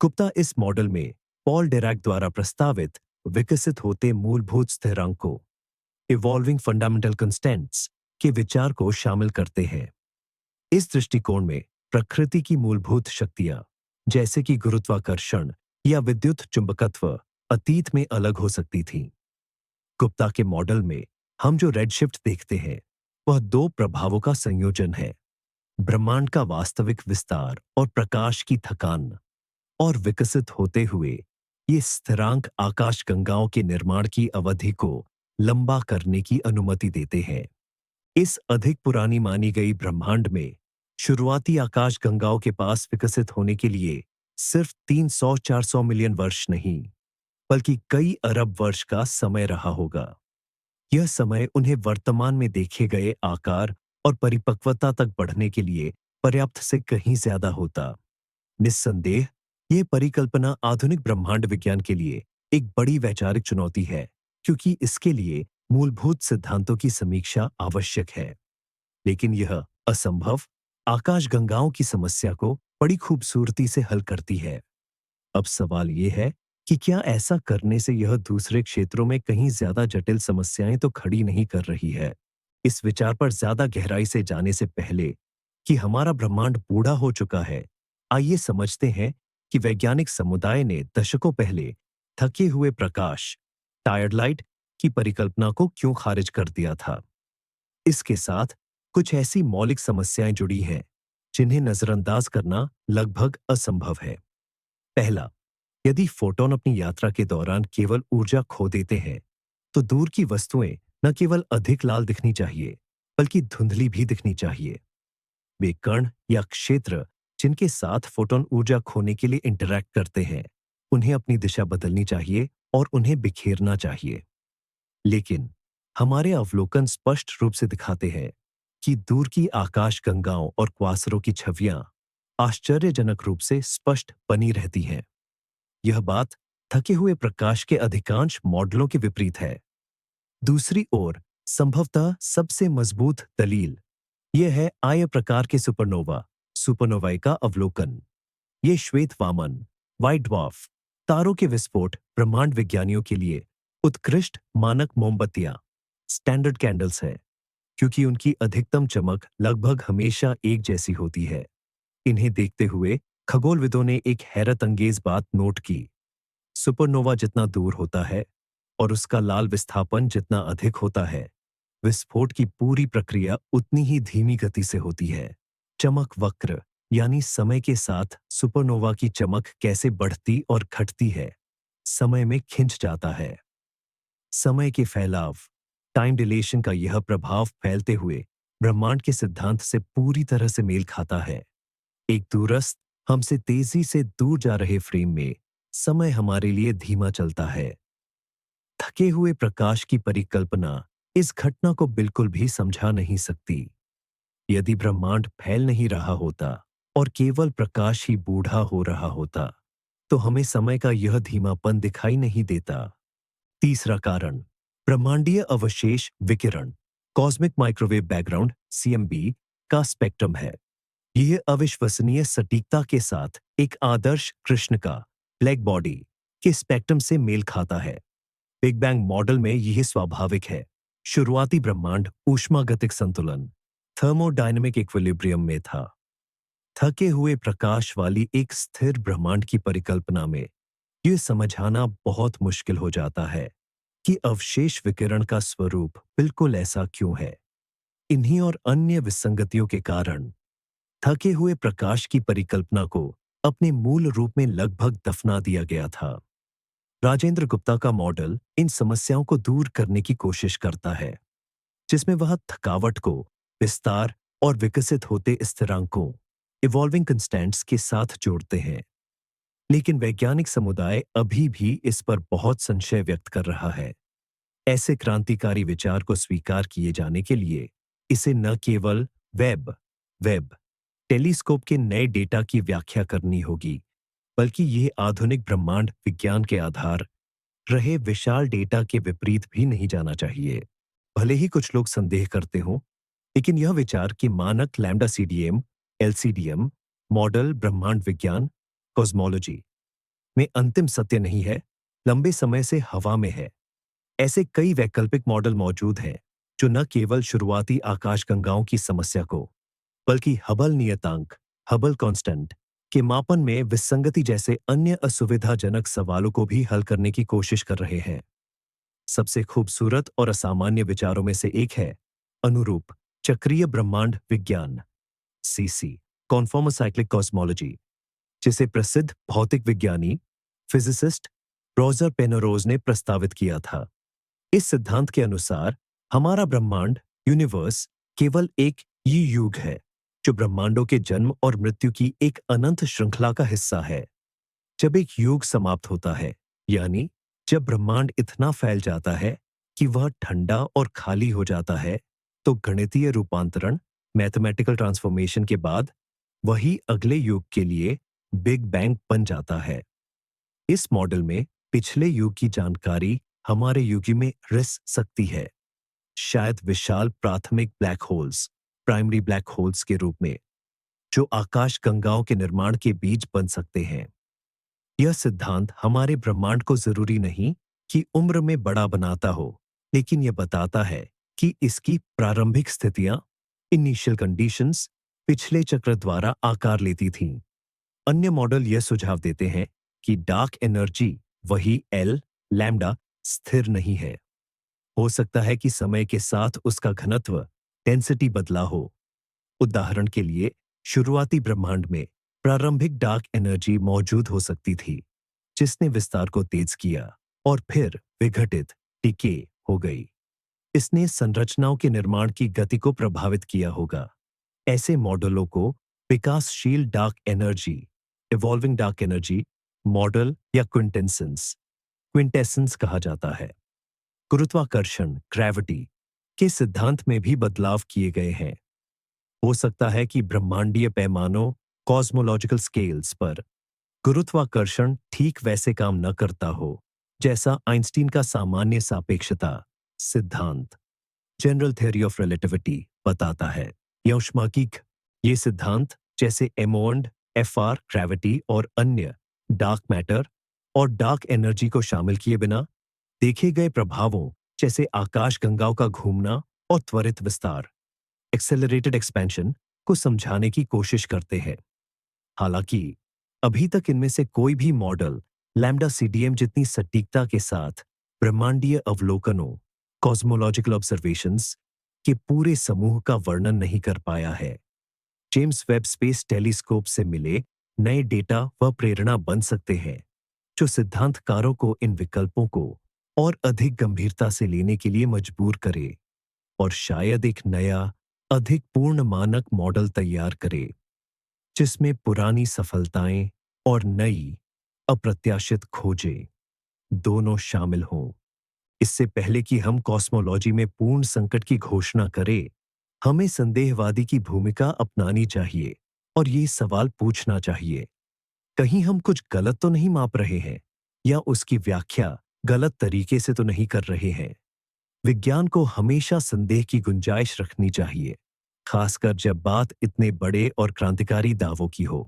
गुप्ता इस मॉडल में पॉल डिरैक द्वारा प्रस्तावित विकसित होते मूलभूत स्थिरांकों, इवॉल्विंग फंडामेंटल कंस्टेंट्स, के विचार को शामिल करते हैं। इस दृष्टिकोण में प्रकृति की मूलभूत शक्तियां, जैसे कि गुरुत्वाकर्षण या विद्युत चुंबकत्व, अतीत में अलग हो सकती थीं। गुप्ता के मॉडल में हम जो रेडशिफ्ट देखते हैं, वह दो प्रभावों का संयोजन है: ब्रह्मांड का वास्तविक विस्तार और प्रकाश की थकान। और विकसित होते हुए ये स्थिरांक आकाशगंगाओं के निर्माण की अवधि को लंबा करने की अनुमति देते हैं। इस अधिक पुरानी मानी गई ब्रह्मांड में शुरुआती आकाशगंगाओं के पास विकसित होने के लिए सिर्फ 300-400 मिलियन वर्ष नहीं, बल्कि कई अरब वर्ष का समय रहा होगा। यह समय उन्हें वर्तमान में देखे गए आकार और परिपक्वता तक बढ़ने के लिए पर्याप्त से कहीं ज्यादा होता। निस्संदेह, यह परिकल्पना आधुनिक ब्रह्मांड विज्ञान के लिए एक बड़ी वैचारिक चुनौती है, क्योंकि इसके लिए मूलभूत सिद्धांतों की समीक्षा आवश्यक है। लेकिन यह असंभव आकाशगंगाओं की समस्या को बड़ी खूबसूरती से हल करती है। अब सवाल यह है कि क्या ऐसा करने से यह दूसरे क्षेत्रों में कहीं ज्यादा जटिल समस्याएं तो खड़ी नहीं कर रही है? इस विचार पर ज्यादा गहराई से जाने से पहले कि हमारा ब्रह्मांड बूढ़ा हो चुका है, आइए समझते हैं कि वैज्ञानिक समुदाय ने दशकों पहले थके हुए प्रकाश, टायर्ड लाइट, की परिकल्पना को क्यों खारिज कर दिया था। इसके साथ कुछ ऐसी मौलिक समस्याएं जुड़ी हैं जिन्हें नजरअंदाज करना लगभग असंभव है। पहला, यदि फोटॉन अपनी यात्रा के दौरान केवल ऊर्जा खो देते हैं, तो दूर की वस्तुएं न केवल अधिक लाल दिखनी चाहिए, बल्कि धुंधली भी दिखनी चाहिए। वे कण या क्षेत्र जिनके साथ फोटॉन ऊर्जा खोने के लिए इंटरैक्ट करते हैं, उन्हें अपनी दिशा बदलनी चाहिए और उन्हें बिखेरना चाहिए। लेकिन हमारे अवलोकन स्पष्ट रूप से दिखाते हैं कि दूर की आकाशगंगाओं और क्वासरों की छवियां आश्चर्यजनक रूप से स्पष्ट बनी रहती हैं। यह बात थके हुए प्रकाश के अधिकांश मॉडलों के विपरीत है। दूसरी ओर, संभवतः सबसे मजबूत दलील यह है आय प्रकार के सुपरनोवाई का अवलोकन। ये श्वेत वामन, व्हाइट ड्वार्फ, तारों के विस्फोट ब्रह्मांड विज्ञानियों के लिए उत्कृष्ट मानक मोमबत्तियां स्टैंडर्ड कैंडल्स है, क्योंकि उनकी अधिकतम चमक लगभग हमेशा एक जैसी होती है। इन्हें देखते हुए खगोलविदों ने एक हैरत अंगेज बात नोट की। सुपरनोवा जितना दूर होता है और उसका लाल विस्थापन जितना अधिक होता है, विस्फोट की पूरी प्रक्रिया उतनी ही धीमी गति से होती है। चमक वक्र यानी समय के साथ सुपरनोवा की चमक कैसे बढ़ती और घटती है, समय में खिंच जाता है। समय के फैलाव टाइम डिलेशन का यह प्रभाव फैलते हुए ब्रह्मांड के सिद्धांत से पूरी तरह से मेल खाता है। एक दूरस्थ हमसे तेजी से दूर जा रहे फ्रेम में समय हमारे लिए धीमा चलता है। थके हुए प्रकाश की परिकल्पना इस घटना को बिल्कुल भी समझा नहीं सकती। यदि ब्रह्मांड फैल नहीं रहा होता और केवल प्रकाश ही बूढ़ा हो रहा होता, तो हमें समय का यह धीमापन दिखाई नहीं देता। तीसरा कारण ब्रह्मांडीय अवशेष विकिरण कॉस्मिक माइक्रोवेव बैकग्राउंड सीएमबी का स्पेक्ट्रम है। यह अविश्वसनीय सटीकता के साथ एक आदर्श कृष्ण का ब्लैक बॉडी के स्पेक्ट्रम से मेल खाता है। बिग बैंग मॉडल में यह स्वाभाविक है। शुरुआती ब्रह्मांड ऊष्मागतिक संतुलन थर्मोडायनेमिक इक्विलिब्रियम में था। थके हुए प्रकाश वाली एक स्थिर ब्रह्मांड की परिकल्पना में यह समझाना बहुत मुश्किल हो जाता है कि अवशेष विकिरण का स्वरूप बिल्कुल ऐसा क्यों है। इन्हीं और अन्य विसंगतियों के कारण थके हुए प्रकाश की परिकल्पना को अपने मूल रूप में लगभग दफना दिया गया था। राजेंद्र गुप्ता का मॉडल इन समस्याओं को दूर करने की कोशिश करता है, जिसमें वह थकावट को विस्तार और विकसित होते स्थिरांकों इवॉल्विंग कंस्टेंट्स के साथ जोड़ते हैं। लेकिन वैज्ञानिक समुदाय अभी भी इस पर बहुत संशय व्यक्त कर रहा है। ऐसे क्रांतिकारी विचार को स्वीकार किए जाने के लिए इसे न केवल वेब टेलीस्कोप के नए डेटा की व्याख्या करनी होगी, बल्कि यह आधुनिक ब्रह्मांड विज्ञान के आधार रहे विशाल डेटा के विपरीत भी नहीं जाना चाहिए। भले ही कुछ लोग संदेह करते हों, लेकिन यह विचार कि मानक लैम्डा सीडीएम एलसीडीएम मॉडल ब्रह्मांड विज्ञान कॉस्मोलॉजी में अंतिम सत्य नहीं है, लंबे समय से हवा में है। ऐसे कई वैकल्पिक मॉडल मौजूद हैं जो न केवल शुरुआती आकाशगंगाओं की समस्या को, बल्कि हबल नियतांक हबल कांस्टेंट के मापन में विसंगति जैसे अन्य असुविधाजनक सवालों को भी हल करने की कोशिश कर रहे हैं। सबसे खूबसूरत और असामान्य विचारों में से एक है अनुरूप चक्रीय ब्रह्मांड विज्ञान सीसी कॉन्फॉर्मोसाइक्लिक कॉस्मोलॉजी, जिसे प्रसिद्ध भौतिक विज्ञानी फिजिसिस्ट रोजर पेनरोज ने प्रस्तावित किया था। इस सिद्धांत के अनुसार हमारा ब्रह्मांड यूनिवर्स केवल एक युग है जो ब्रह्मांडों के जन्म और मृत्यु की एक अनंत श्रृंखला का हिस्सा है। जब एक युग समाप्त होता है, यानी जब ब्रह्मांड इतना फैल जाता है कि वह ठंडा और खाली हो जाता है, तो गणितीय रूपांतरण मैथमेटिकल ट्रांसफॉर्मेशन के बाद वही अगले युग के लिए बिग बैंग बन जाता है। इस मॉडल में पिछले युग की जानकारी हमारे युग में रिस सकती है, शायद विशाल प्राथमिक black holes primary black holes के रूप में, जो आकाश गंगाओं के निर्माण के बीज बन सकते हैं। यह सिद्धांत हमारे ब्रह्मांड को जरूरी नहीं कि उम्र में बड़ा बनाता हो, लेकिन यह बताता है कि इसकी प्रारंभिक स्थितियां इनिशियल कंडीशंस पिछले चक्र द्वारा आकार लेती थीं। अन्य मॉडल यह सुझाव देते हैं कि डार्क एनर्जी वही एल लैम्डा स्थिर नहीं है। हो सकता है कि समय के साथ उसका घनत्व डेंसिटी बदला हो। उदाहरण के लिए शुरुआती ब्रह्मांड में प्रारंभिक डार्क एनर्जी मौजूद हो सकती थी, जिसने विस्तार को तेज किया और फिर विघटित डिके हो गई। इसने संरचनाओं के निर्माण की गति को प्रभावित किया होगा। ऐसे मॉडलों को विकासशील dark energy evolving dark energy model या क्विंटेसेंस कहा जाता है। गुरुत्वाकर्षण ग्रेविटी के सिद्धांत में भी बदलाव किए गए हैं। हो सकता है कि ब्रह्मांडीय पैमानों कॉस्मोलॉजिकल स्केल्स पर गुरुत्वाकर्षण ठीक वैसे काम न करता हो जैसा आइंस्टीन का सामान्य सापेक्षता सिद्धांत जनरल थ्योरी ऑफ रिलेटिविटी बताता है। यौष्माकिक ये सिद्धांत जैसे एमोंड एफआर ग्रेविटी और अन्य डार्क मैटर और डार्क एनर्जी को शामिल किए बिना देखे गए प्रभावों जैसे आकाशगंगाओं का घूमना और त्वरित विस्तार एक्सेलरेटेड एक्सपेंशन को समझाने की कोशिश करते हैं। हालांकि अभी तक इनमें से कोई भी मॉडल लैम्डा सीडीएम जितनी सटीकता के साथ ब्रह्मांडीय अवलोकनों कॉस्मोलॉजिकल ऑब्जर्वेशंस के पूरे समूह का वर्णन नहीं कर पाया है। जेम्स वेब स्पेस टेलीस्कोप से मिले नए डेटा व प्रेरणा बन सकते हैं जो सिद्धांतकारों को इन विकल्पों को और अधिक गंभीरता से लेने के लिए मजबूर करे और शायद एक नया अधिक पूर्ण मानक मॉडल तैयार करे जिसमें पुरानी सफलताएं और नई अप्रत्याशित खोजें दोनों शामिल हों। इससे पहले कि हम कॉस्मोलॉजी में पूर्ण संकट की घोषणा करें, हमें संदेहवादी की भूमिका अपनानी चाहिए और ये सवाल पूछना चाहिए, कहीं हम कुछ गलत तो नहीं माप रहे हैं या उसकी व्याख्या गलत तरीके से तो नहीं कर रहे हैं। विज्ञान को हमेशा संदेह की गुंजाइश रखनी चाहिए, खासकर जब बात इतने बड़े और क्रांतिकारी दावों की हो।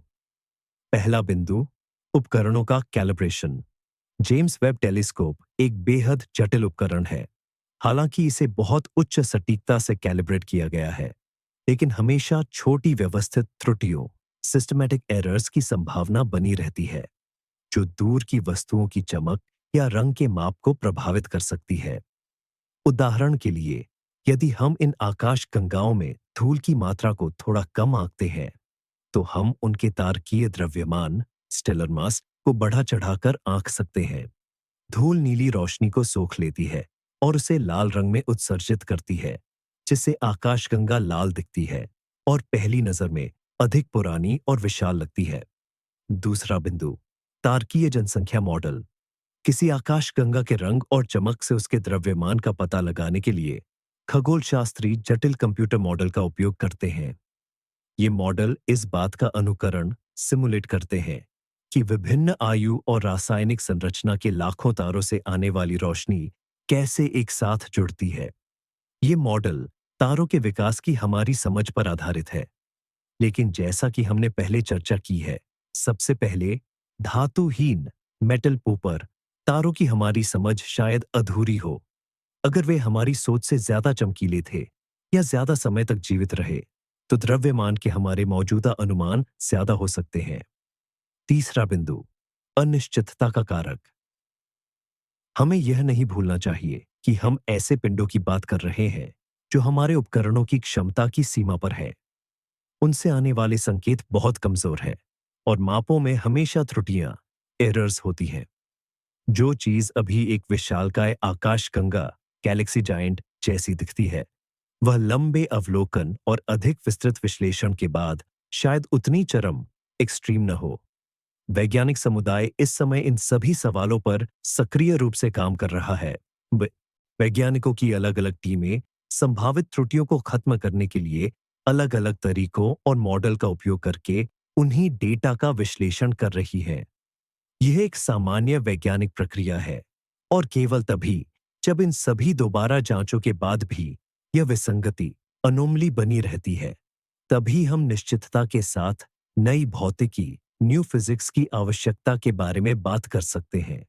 पहला बिंदु, उपकरणों का कैलिब्रेशन। जेम्स वेब टेलीस्कोप एक बेहद जटिल उपकरण है। हालांकि इसे बहुत उच्च सटीकता से कैलिब्रेट किया गया है, लेकिन हमेशा छोटी व्यवस्थित त्रुटियों सिस्टमैटिक एरर्स की संभावना बनी रहती है जो दूर की वस्तुओं की चमक या रंग के माप को प्रभावित कर सकती है। उदाहरण के लिए, यदि हम इन आकाश गंगाओं में धूल की मात्रा को थोड़ा कम आंकते हैं तो हम उनके तारकीय द्रव्यमान स्टेलर मास को बढ़ा चढ़ाकर आंक सकते हैं। धूल नीली रोशनी को सोख लेती है और उसे लाल रंग में उत्सर्जित करती है, जिससे आकाशगंगा लाल दिखती है और पहली नजर में अधिक पुरानी और विशाल लगती है। दूसरा बिंदु, तारकीय जनसंख्या मॉडल। किसी आकाशगंगा के रंग और चमक से उसके द्रव्यमान का पता लगाने के लिए खगोलशास्त्री जटिल कंप्यूटर मॉडल का उपयोग करते हैं। ये मॉडल इस बात का अनुकरण सिमुलेट करते हैं कि विभिन्न आयु और रासायनिक संरचना के लाखों तारों से आने वाली रोशनी कैसे एक साथ जुड़ती है। ये मॉडल तारों के विकास की हमारी समझ पर आधारित है, लेकिन जैसा कि हमने पहले चर्चा की है, सबसे पहले धातुहीन मेटल पोपर तारों की हमारी समझ शायद अधूरी हो। अगर वे हमारी सोच से ज्यादा चमकीले थे या ज्यादा समय तक जीवित रहे तो द्रव्यमान के हमारे मौजूदा अनुमान ज्यादा हो सकते हैं। तीसरा बिंदु, अनिश्चितता का कारक। हमें यह नहीं भूलना चाहिए कि हम ऐसे पिंडों की बात कर रहे हैं जो हमारे उपकरणों की क्षमता की सीमा पर है। उनसे आने वाले संकेत बहुत कमजोर है और मापों में हमेशा त्रुटियां एरर्स होती हैं। जो चीज अभी एक विशालकाय आकाशगंगा गैलेक्सी जायंट जैसी दिखती है, वह लंबे अवलोकन और अधिक विस्तृत विश्लेषण के बाद शायद उतनी चरम एक्सट्रीम न हो। वैज्ञानिक समुदाय इस समय इन सभी सवालों पर सक्रिय रूप से काम कर रहा है। वैज्ञानिकों की अलग अलग टीमें संभावित त्रुटियों को खत्म करने के लिए अलग अलग तरीकों और मॉडल का उपयोग करके उन्हीं डेटा का विश्लेषण कर रही है। यह एक सामान्य वैज्ञानिक प्रक्रिया है और केवल तभी जब इन सभी दोबारा जांचों के बाद भी यह विसंगति अनोमली बनी रहती है, तभी हम निश्चितता के साथ नई भौतिकी न्यू फिजिक्स की आवश्यकता के बारे में बात कर सकते हैं।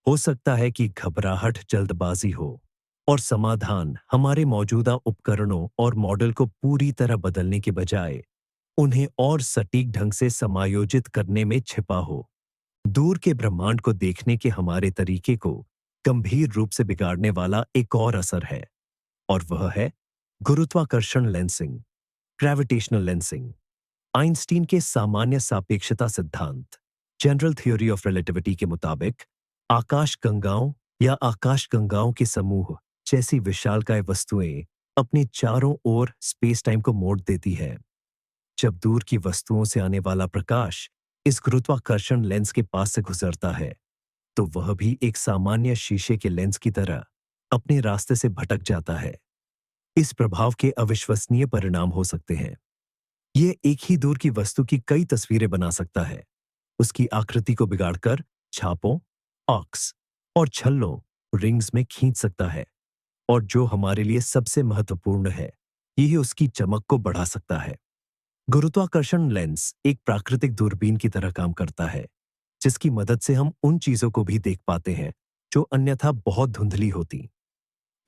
हो सकता है कि घबराहट जल्दबाजी हो और समाधान हमारे मौजूदा उपकरणों और मॉडल को पूरी तरह बदलने के बजाय उन्हें और सटीक ढंग से समायोजित करने में छिपा हो। दूर के ब्रह्मांड को देखने के हमारे तरीके को गंभीर रूप से बिगाड़ने वाला एक और असर है, और वह है गुरुत्वाकर्षण लेंसिंग, ग्रेविटेशनल लेंसिंग। आइंस्टीन के सामान्य सापेक्षता सिद्धांत जनरल थ्योरी ऑफ रिलेटिविटी के मुताबिक आकाशगंगाओं या आकाशगंगाओं के समूह जैसी विशालकाय वस्तुएं अपने चारों ओर स्पेस टाइम को मोड़ देती है। जब दूर की वस्तुओं से आने वाला प्रकाश इस गुरुत्वाकर्षण लेंस के पास से गुजरता है तो वह भी एक सामान्य शीशे के लेंस की तरह अपने रास्ते से भटक जाता है। इस प्रभाव के अविश्वसनीय परिणाम हो सकते हैं। यह एक ही दूर की वस्तु की कई तस्वीरें बना सकता है, उसकी आकृति को बिगाड़कर छापों, ऑक्स और छल्लों रिंग्स में खींच सकता है, और जो हमारे लिए सबसे महत्वपूर्ण है, यह उसकी चमक को बढ़ा सकता है। गुरुत्वाकर्षण लेंस एक प्राकृतिक दूरबीन की तरह काम करता है। जिसकी मदद से हम उन चीजों को भी देख पाते हैं जो अन्यथा बहुत धुंधली होती।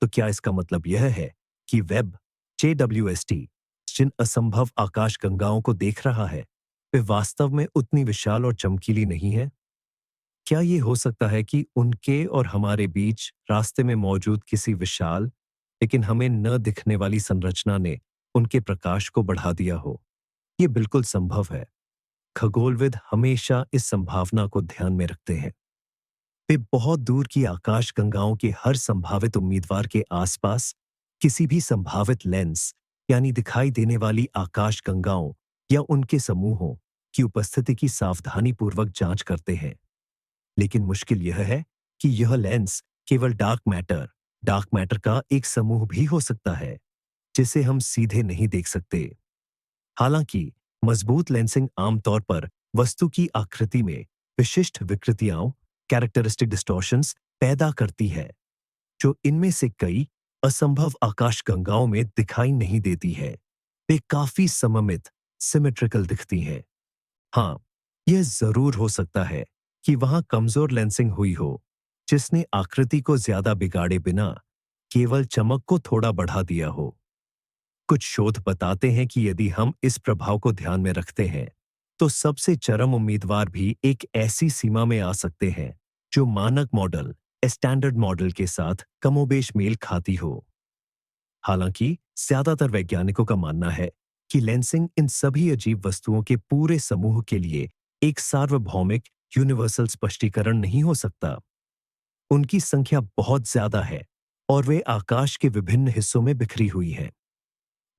तो क्या इसका मतलब यह है कि वेब JWST जिन असंभव आकाश गंगाओं को देख रहा है वे वास्तव में उतनी विशाल और चमकीली नहीं है? क्या ये हो सकता है कि उनके और हमारे बीच रास्ते में मौजूद किसी विशाल लेकिन हमें न दिखने वाली संरचना ने उनके प्रकाश को बढ़ा दिया हो? ये बिल्कुल संभव है। खगोलविद हमेशा इस संभावना को ध्यान में रखते हैं। वे बहुत दूर की आकाश गंगाओं के हर संभावित उम्मीदवार के आसपास किसी भी संभावित लेंस यानी दिखाई देने वाली आकाश गंगाओं या उनके समूहों की उपस्थिति की सावधानीपूर्वक जांच करते हैं। लेकिन मुश्किल यह है कि यह लेंस केवल डार्क मैटर का एक समूह भी हो सकता है जिसे हम सीधे नहीं देख सकते। हालांकि मजबूत लेंसिंग आमतौर पर वस्तु की आकृति में विशिष्ट विकृतियां कैरेक्टरिस्टिक डिस्टॉर्शंस पैदा करती है जो इनमें से कई असंभव आकाशगंगाओं में दिखाई नहीं देती है। वे काफी सममित सिमेट्रिकल दिखती हैं। हाँ, यह जरूर हो सकता है कि वहां कमजोर लेंसिंग हुई हो जिसने आकृति को ज्यादा बिगाड़े बिना केवल चमक को थोड़ा बढ़ा दिया हो। कुछ शोध बताते हैं कि यदि हम इस प्रभाव को ध्यान में रखते हैं तो सबसे चरम उम्मीदवार भी एक ऐसी सीमा में आ सकते हैं जो मानक मॉडल स्टैंडर्ड मॉडल के साथ कमोबेश मेल खाती हो। हालांकि ज्यादातर वैज्ञानिकों का मानना है कि लेंसिंग इन सभी अजीब वस्तुओं के पूरे समूह के लिए एक सार्वभौमिक यूनिवर्सल स्पष्टीकरण नहीं हो सकता। उनकी संख्या बहुत ज्यादा है और वे आकाश के विभिन्न हिस्सों में बिखरी हुई हैं।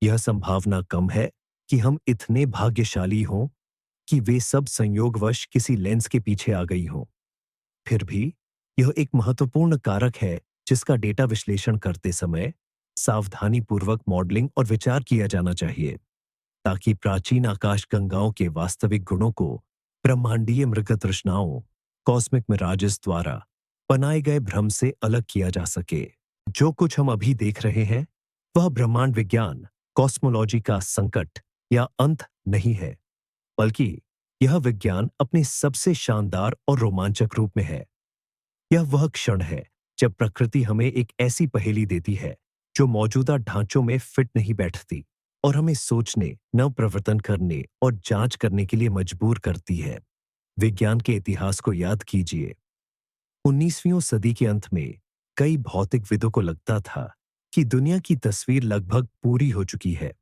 यह संभावना कम है कि हम इतने भाग्यशाली हों कि वे सब संयोगवश किसी लेंस के पीछे आ गई हों। फिर भी यह एक महत्वपूर्ण कारक है जिसका डेटा विश्लेषण करते समय सावधानीपूर्वक मॉडलिंग और विचार किया जाना चाहिए ताकि प्राचीन आकाश गंगाओं के वास्तविक गुणों को ब्रह्मांडीय मृग तृष्णाओं कॉस्मिक मिराजेस द्वारा बनाए गए भ्रम से अलग किया जा सके। जो कुछ हम अभी देख रहे हैं वह ब्रह्मांड विज्ञान कॉस्मोलॉजी का संकट या अंत नहीं है, बल्कि यह विज्ञान अपने सबसे शानदार और रोमांचक रूप में है। यह वह क्षण है जब प्रकृति हमें एक ऐसी पहेली देती है जो मौजूदा ढांचों में फिट नहीं बैठती और हमें सोचने, नवप्रवर्तन करने और जांच करने के लिए मजबूर करती है। विज्ञान के इतिहास को याद कीजिए। 19वीं सदी के अंत में कई भौतिकविदों को लगता था कि दुनिया की तस्वीर लगभग पूरी हो चुकी है।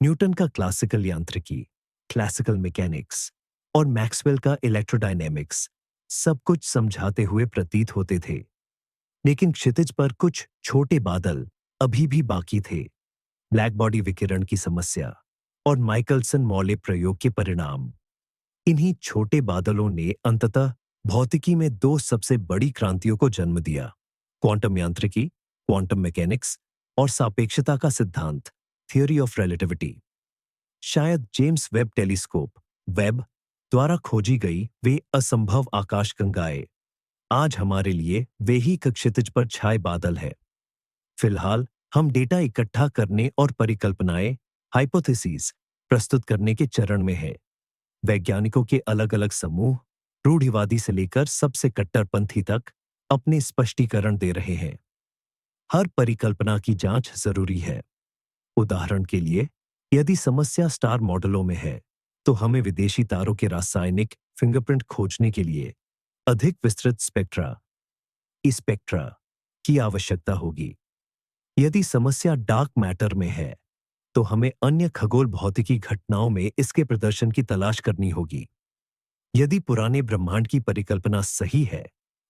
न्यूटन का क्लासिकल यांत्रिकी, क्लासिकल मैकेनिक्स और मैक्सवेल का इलेक्ट्रोडायनेमिक्स सब कुछ समझाते हुए प्रतीत होते थे। लेकिन क्षितिज पर कुछ छोटे बादल अभी भी बाकी थे। ब्लैक बॉडी विकिरण की समस्या और माइकलसन मॉले प्रयोग के परिणाम। इन्हीं छोटे बादलों ने अंततः भौतिकी में दो सबसे बड़ी क्रांतियों को जन्म दिया, क्वांटम यांत्रिकी, क्वांटम मैकेनिक्स और सापेक्षता का सिद्धांत, थियोरी ऑफ रिलेटिविटी। शायद जेम्स वेब टेलीस्कोप वेब द्वारा खोजी गई वे असंभव आकाशगंगाएं आज हमारे लिए वे ही क्षितिज पर छाए बादल है। फिलहाल हम डेटा इकट्ठा करने और परिकल्पनाएं हाइपोथेसिस प्रस्तुत करने के चरण में हैं। वैज्ञानिकों के अलग अलग समूह रूढ़िवादी से लेकर सबसे कट्टरपंथी तक अपने स्पष्टीकरण दे रहे हैं। हर परिकल्पना की जांच जरूरी है। उदाहरण के लिए, यदि समस्या स्टार मॉडलों में है तो हमें विदेशी तारों के रासायनिक फिंगरप्रिंट खोजने के लिए अधिक विस्तृत स्पेक्ट्रा की आवश्यकता होगी। यदि समस्या डार्क मैटर में है तो हमें अन्य खगोल भौतिकी घटनाओं में इसके प्रदर्शन की तलाश करनी होगी। यदि पुराने ब्रह्मांड की परिकल्पना सही है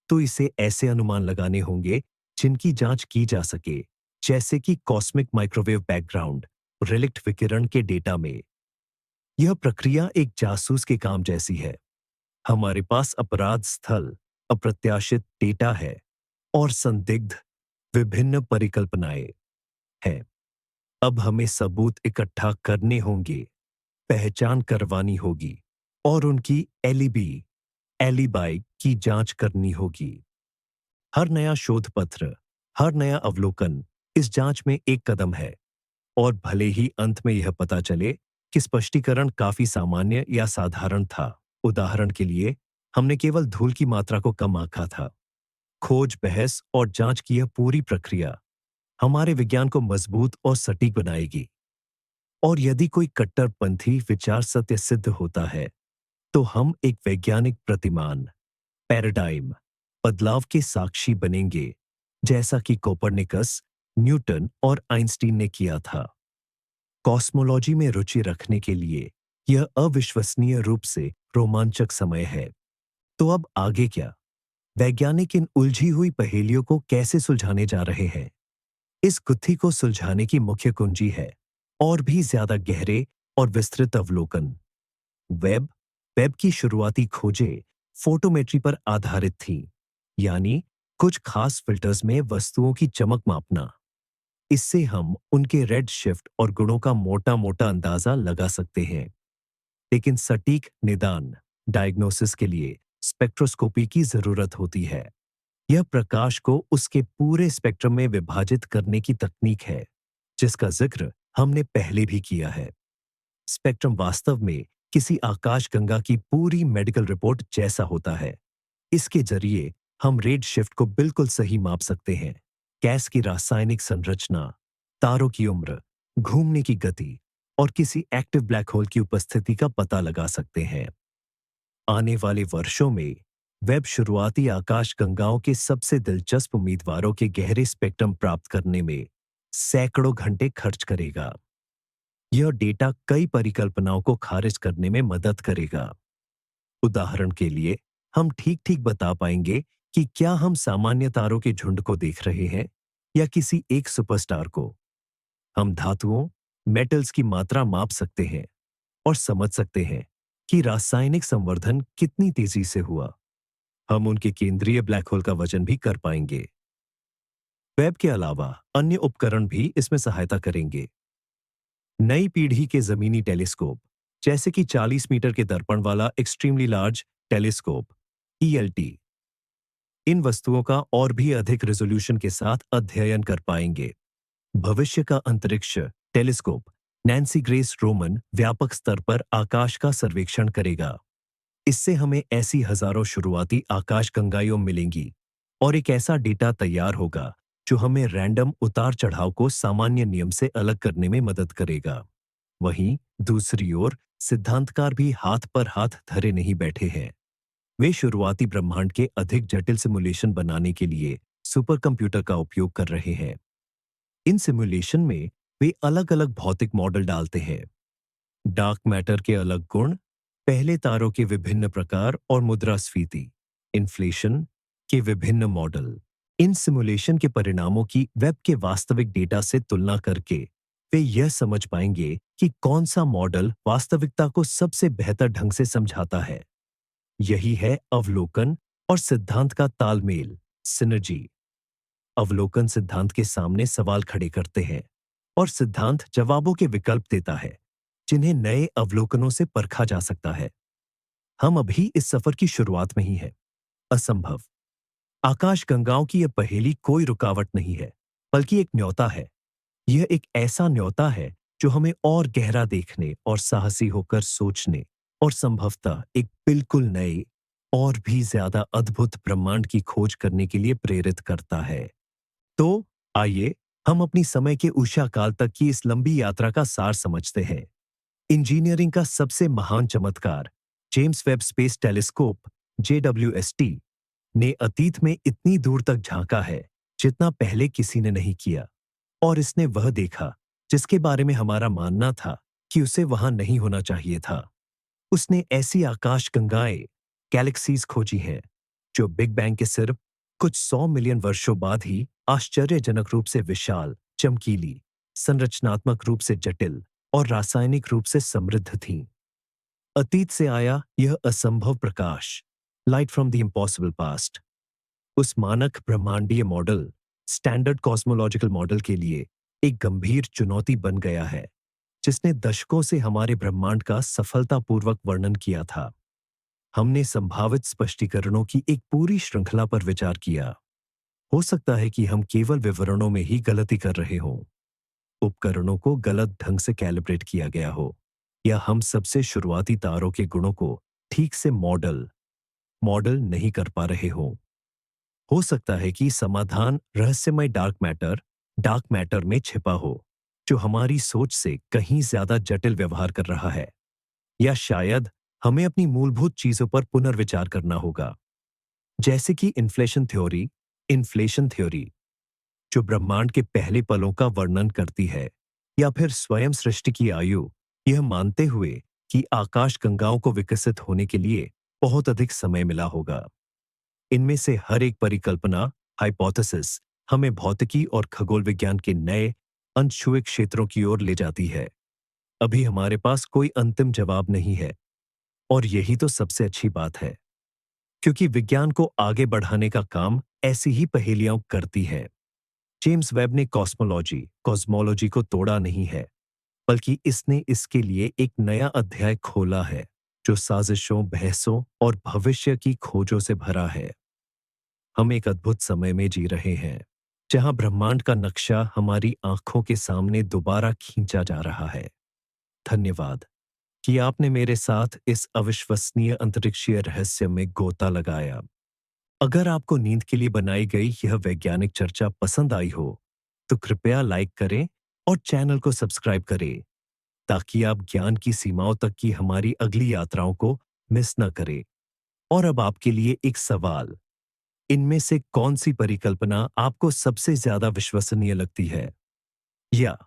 तो इसे ऐसे अनुमान लगाने होंगे जिनकी जांच की जा सके, जैसे कि कॉस्मिक माइक्रोवेव बैकग्राउंड रिलेक्ट विकिरण के डेटा में। यह प्रक्रिया एक जासूस के काम जैसी है। हमारे पास अपराध स्थल, अप्रत्याशित डेटा है और संदिग्ध विभिन्न परिकल्पनाएं हैं। अब हमें सबूत इकट्ठा करने होंगे, पहचान करवानी होगी और उनकी एलिबाई की जांच करनी होगी। हर नया शोध पत्र, हर नया अवलोकन इस जांच में एक कदम है और भले ही अंत में यह पता चले कि स्पष्टीकरण काफी सामान्य या साधारण था। उदाहरण के लिए, हमने केवल धूल की मात्रा को कम आंका था। खोज, बहस और जांच की यह पूरी प्रक्रिया हमारे विज्ञान को मजबूत और सटीक बनाएगी। और यदि कोई कट्टरपंथी विचार सत्य सिद्ध होता है, तो हम एक वैज्ञानिक प्रतिमान, पैराडाइम बदलाव के साक्षी बनेंगे, जैसा कि कोपरनिकस, न्यूटन और आइंस्टीन ने किया था। कॉस्मोलॉजी में रुचि रखने के लिए यह अविश्वसनीय रूप से रोमांचक समय है। तो अब आगे क्या? वैज्ञानिक इन उलझी हुई पहेलियों को कैसे सुलझाने जा रहे हैं? इस गुत्थी को सुलझाने की मुख्य कुंजी है और भी ज्यादा गहरे और विस्तृत अवलोकन। वेब वेब की शुरुआती खोजें फोटोमेट्री पर आधारित थीं, यानी कुछ खास फिल्टर्स में वस्तुओं की चमक मापना। इससे हम उनके रेड शिफ्ट और गुणों का मोटा मोटा अंदाजा लगा सकते हैं। लेकिन सटीक निदान, डायग्नोसिस के लिए स्पेक्ट्रोस्कोपी की जरूरत होती है। यह प्रकाश को उसके पूरे स्पेक्ट्रम में विभाजित करने की तकनीक है, जिसका जिक्र हमने पहले भी किया है। स्पेक्ट्रम वास्तव में किसी आकाशगंगा की पूरी मेडिकल रिपोर्ट जैसा होता है। इसके जरिए हम रेड शिफ्ट को बिल्कुल सही माप सकते हैं, गैस की रासायनिक संरचना, तारों की उम्र, घूमने की गति और किसी एक्टिव ब्लैक होल की उपस्थिति का पता लगा सकते हैं। आने वाले वर्षों में वेब शुरुआती आकाशगंगाओं के सबसे दिलचस्प उम्मीदवारों के गहरे स्पेक्ट्रम प्राप्त करने में सैकड़ों घंटे खर्च करेगा। यह डेटा कई परिकल्पनाओं को खारिज करने में मदद करेगा। उदाहरण के लिए, हम ठीक ठीक बता पाएंगे कि क्या हम सामान्य तारों के झुंड को देख रहे हैं या किसी एक सुपरस्टार को। हम धातुओं, मेटल्स की मात्रा माप सकते हैं और समझ सकते हैं कि रासायनिक संवर्धन कितनी तेजी से हुआ। हम उनके केंद्रीय ब्लैक होल का वजन भी कर पाएंगे। वेब के अलावा अन्य उपकरण भी इसमें सहायता करेंगे। नई पीढ़ी के जमीनी टेलीस्कोप, जैसे कि 40 मीटर के दर्पण वाला एक्सट्रीमली लार्ज टेलीस्कोप (ELT), इन वस्तुओं का और भी अधिक रेजोल्यूशन के साथ अध्ययन कर पाएंगे। भविष्य का अंतरिक्ष टेलीस्कोप नैन्सी ग्रेस रोमन व्यापक स्तर पर आकाश का सर्वेक्षण करेगा। इससे हमें ऐसी हजारों शुरुआती आकाशगंगाएं मिलेंगी और एक ऐसा डेटा तैयार होगा जो हमें रैंडम उतार चढ़ाव को सामान्य नियम से अलग करने में मदद करेगा। वहीं दूसरी ओर सिद्धांतकार भी हाथ पर हाथ धरे नहीं बैठे हैं। वे शुरुआती ब्रह्मांड के अधिक जटिल सिमुलेशन बनाने के लिए सुपर कंप्यूटर का उपयोग कर रहे हैं। इन सिमुलेशन में वे अलग अलग भौतिक मॉडल डालते हैं। डार्क मैटर के अलग गुण, पहले तारों के विभिन्न प्रकार और मुद्रास्फीति, इन्फ्लेशन के विभिन्न मॉडल। इन सिमुलेशन के परिणामों की वेब के वास्तविक डेटा से तुलना करके वे यह समझ पाएंगे कि कौन सा मॉडल वास्तविकता को सबसे बेहतर ढंग से समझाता है। यही है अवलोकन और सिद्धांत का तालमेल, सिनर्जी। अवलोकन सिद्धांत के सामने सवाल खड़े करते हैं और सिद्धांत जवाबों के विकल्प देता है, जिन्हें नए अवलोकनों से परखा जा सकता है। हम अभी इस सफर की शुरुआत में ही हैं। असंभव आकाशगंगाओं की यह पहेली कोई रुकावट नहीं है, बल्कि एक न्योता है। यह एक ऐसा न्योता है जो हमें और गहरा देखने और साहसी होकर सोचने और संभवतः एक बिल्कुल नए और भी ज्यादा अद्भुत ब्रह्मांड की खोज करने के लिए प्रेरित करता है। तो आइए हम अपनी समय के उषा काल तक की इस लंबी यात्रा का सार समझते हैं। इंजीनियरिंग का सबसे महान चमत्कार, James Webb space telescope (JWST) ने अतीत में इतनी दूर तक झांका है जितना पहले किसी ने नहीं किया, और इसने वह देखा जिसके बारे में हमारा मानना था कि उसे वहां नहीं होना चाहिए था। उसने ऐसी आकाशगंगाएं, गैलेक्सीज खोजी हैं जो बिग बैंग के सिर्फ कुछ 100 मिलियन वर्षों बाद ही आश्चर्यजनक रूप से विशाल, चमकीली, संरचनात्मक रूप से जटिल और रासायनिक रूप से समृद्ध थीं। अतीत से आया यह असंभव प्रकाश, light from the impossible past, उस मानक ब्रह्मांडीय मॉडल, स्टैंडर्ड कॉस्मोलॉजिकल मॉडल के लिए एक गंभीर चुनौती बन गया है, जिसने दशकों से हमारे ब्रह्मांड का सफलतापूर्वक वर्णन किया था। हमने संभावित स्पष्टीकरणों की एक पूरी श्रृंखला पर विचार किया। हो सकता है कि हम केवल विवरणों में ही गलती कर रहे हों, उपकरणों को गलत ढंग से कैलिब्रेट किया गया हो, या हम सबसे शुरुआती तारों के गुणों को ठीक से मॉडल मॉडल नहीं कर पा रहे हो सकता है कि समाधान रहस्यमय डार्क मैटर में छिपा हो, जो हमारी सोच से कहीं ज्यादा जटिल व्यवहार कर रहा है। या शायद हमें अपनी मूलभूत चीजों पर पुनर्विचार करना होगा, जैसे कि इन्फ्लेशन थ्योरी, जो ब्रह्मांड के पहले पलों का वर्णन करती है, या फिर स्वयं सृष्टि की आयु, यह मानते हुए कि आकाश गंगाओं को विकसित होने के लिए बहुत अधिक समय मिला होगा। इनमें से हर एक परिकल्पना, हाइपोथेसिस, हमें भौतिकी और खगोल विज्ञान के नए अनछुए क्षेत्रों की ओर ले जाती है। अभी हमारे पास कोई अंतिम जवाब नहीं है, और यही तो सबसे अच्छी बात है, क्योंकि विज्ञान को आगे बढ़ाने का काम ऐसी ही पहेलियां करती है। जेम्स वेब ने कॉस्मोलॉजी को तोड़ा नहीं है, बल्कि इसने इसके लिए एक नया अध्याय खोला है, जो साजिशों, बहसों और भविष्य की खोजों से भरा है। हम एक अद्भुत समय में जी रहे हैं, जहां ब्रह्मांड का नक्शा हमारी आंखों के सामने दोबारा खींचा जा रहा है। धन्यवाद कि आपने मेरे साथ इस अविश्वसनीय अंतरिक्षीय रहस्य में गोता लगाया। अगर आपको नींद के लिए बनाई गई यह वैज्ञानिक चर्चा पसंद आई हो, तो कृपया लाइक करें और चैनल को सब्सक्राइब करें, ताकि आप ज्ञान की सीमाओं तक की हमारी अगली यात्राओं को मिस न करें। और अब आपके लिए एक सवाल, इनमें से कौन सी परिकल्पना आपको सबसे ज्यादा विश्वसनीय लगती है? या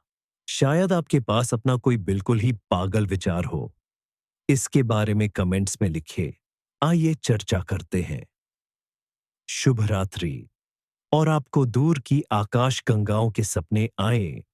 शायद आपके पास अपना कोई बिल्कुल ही पागल विचार हो? इसके बारे में कमेंट्स में लिखिए। आइए चर्चा करते हैं। शुभ रात्रि, और आपको दूर की आकाश गंगाओं के सपने आए।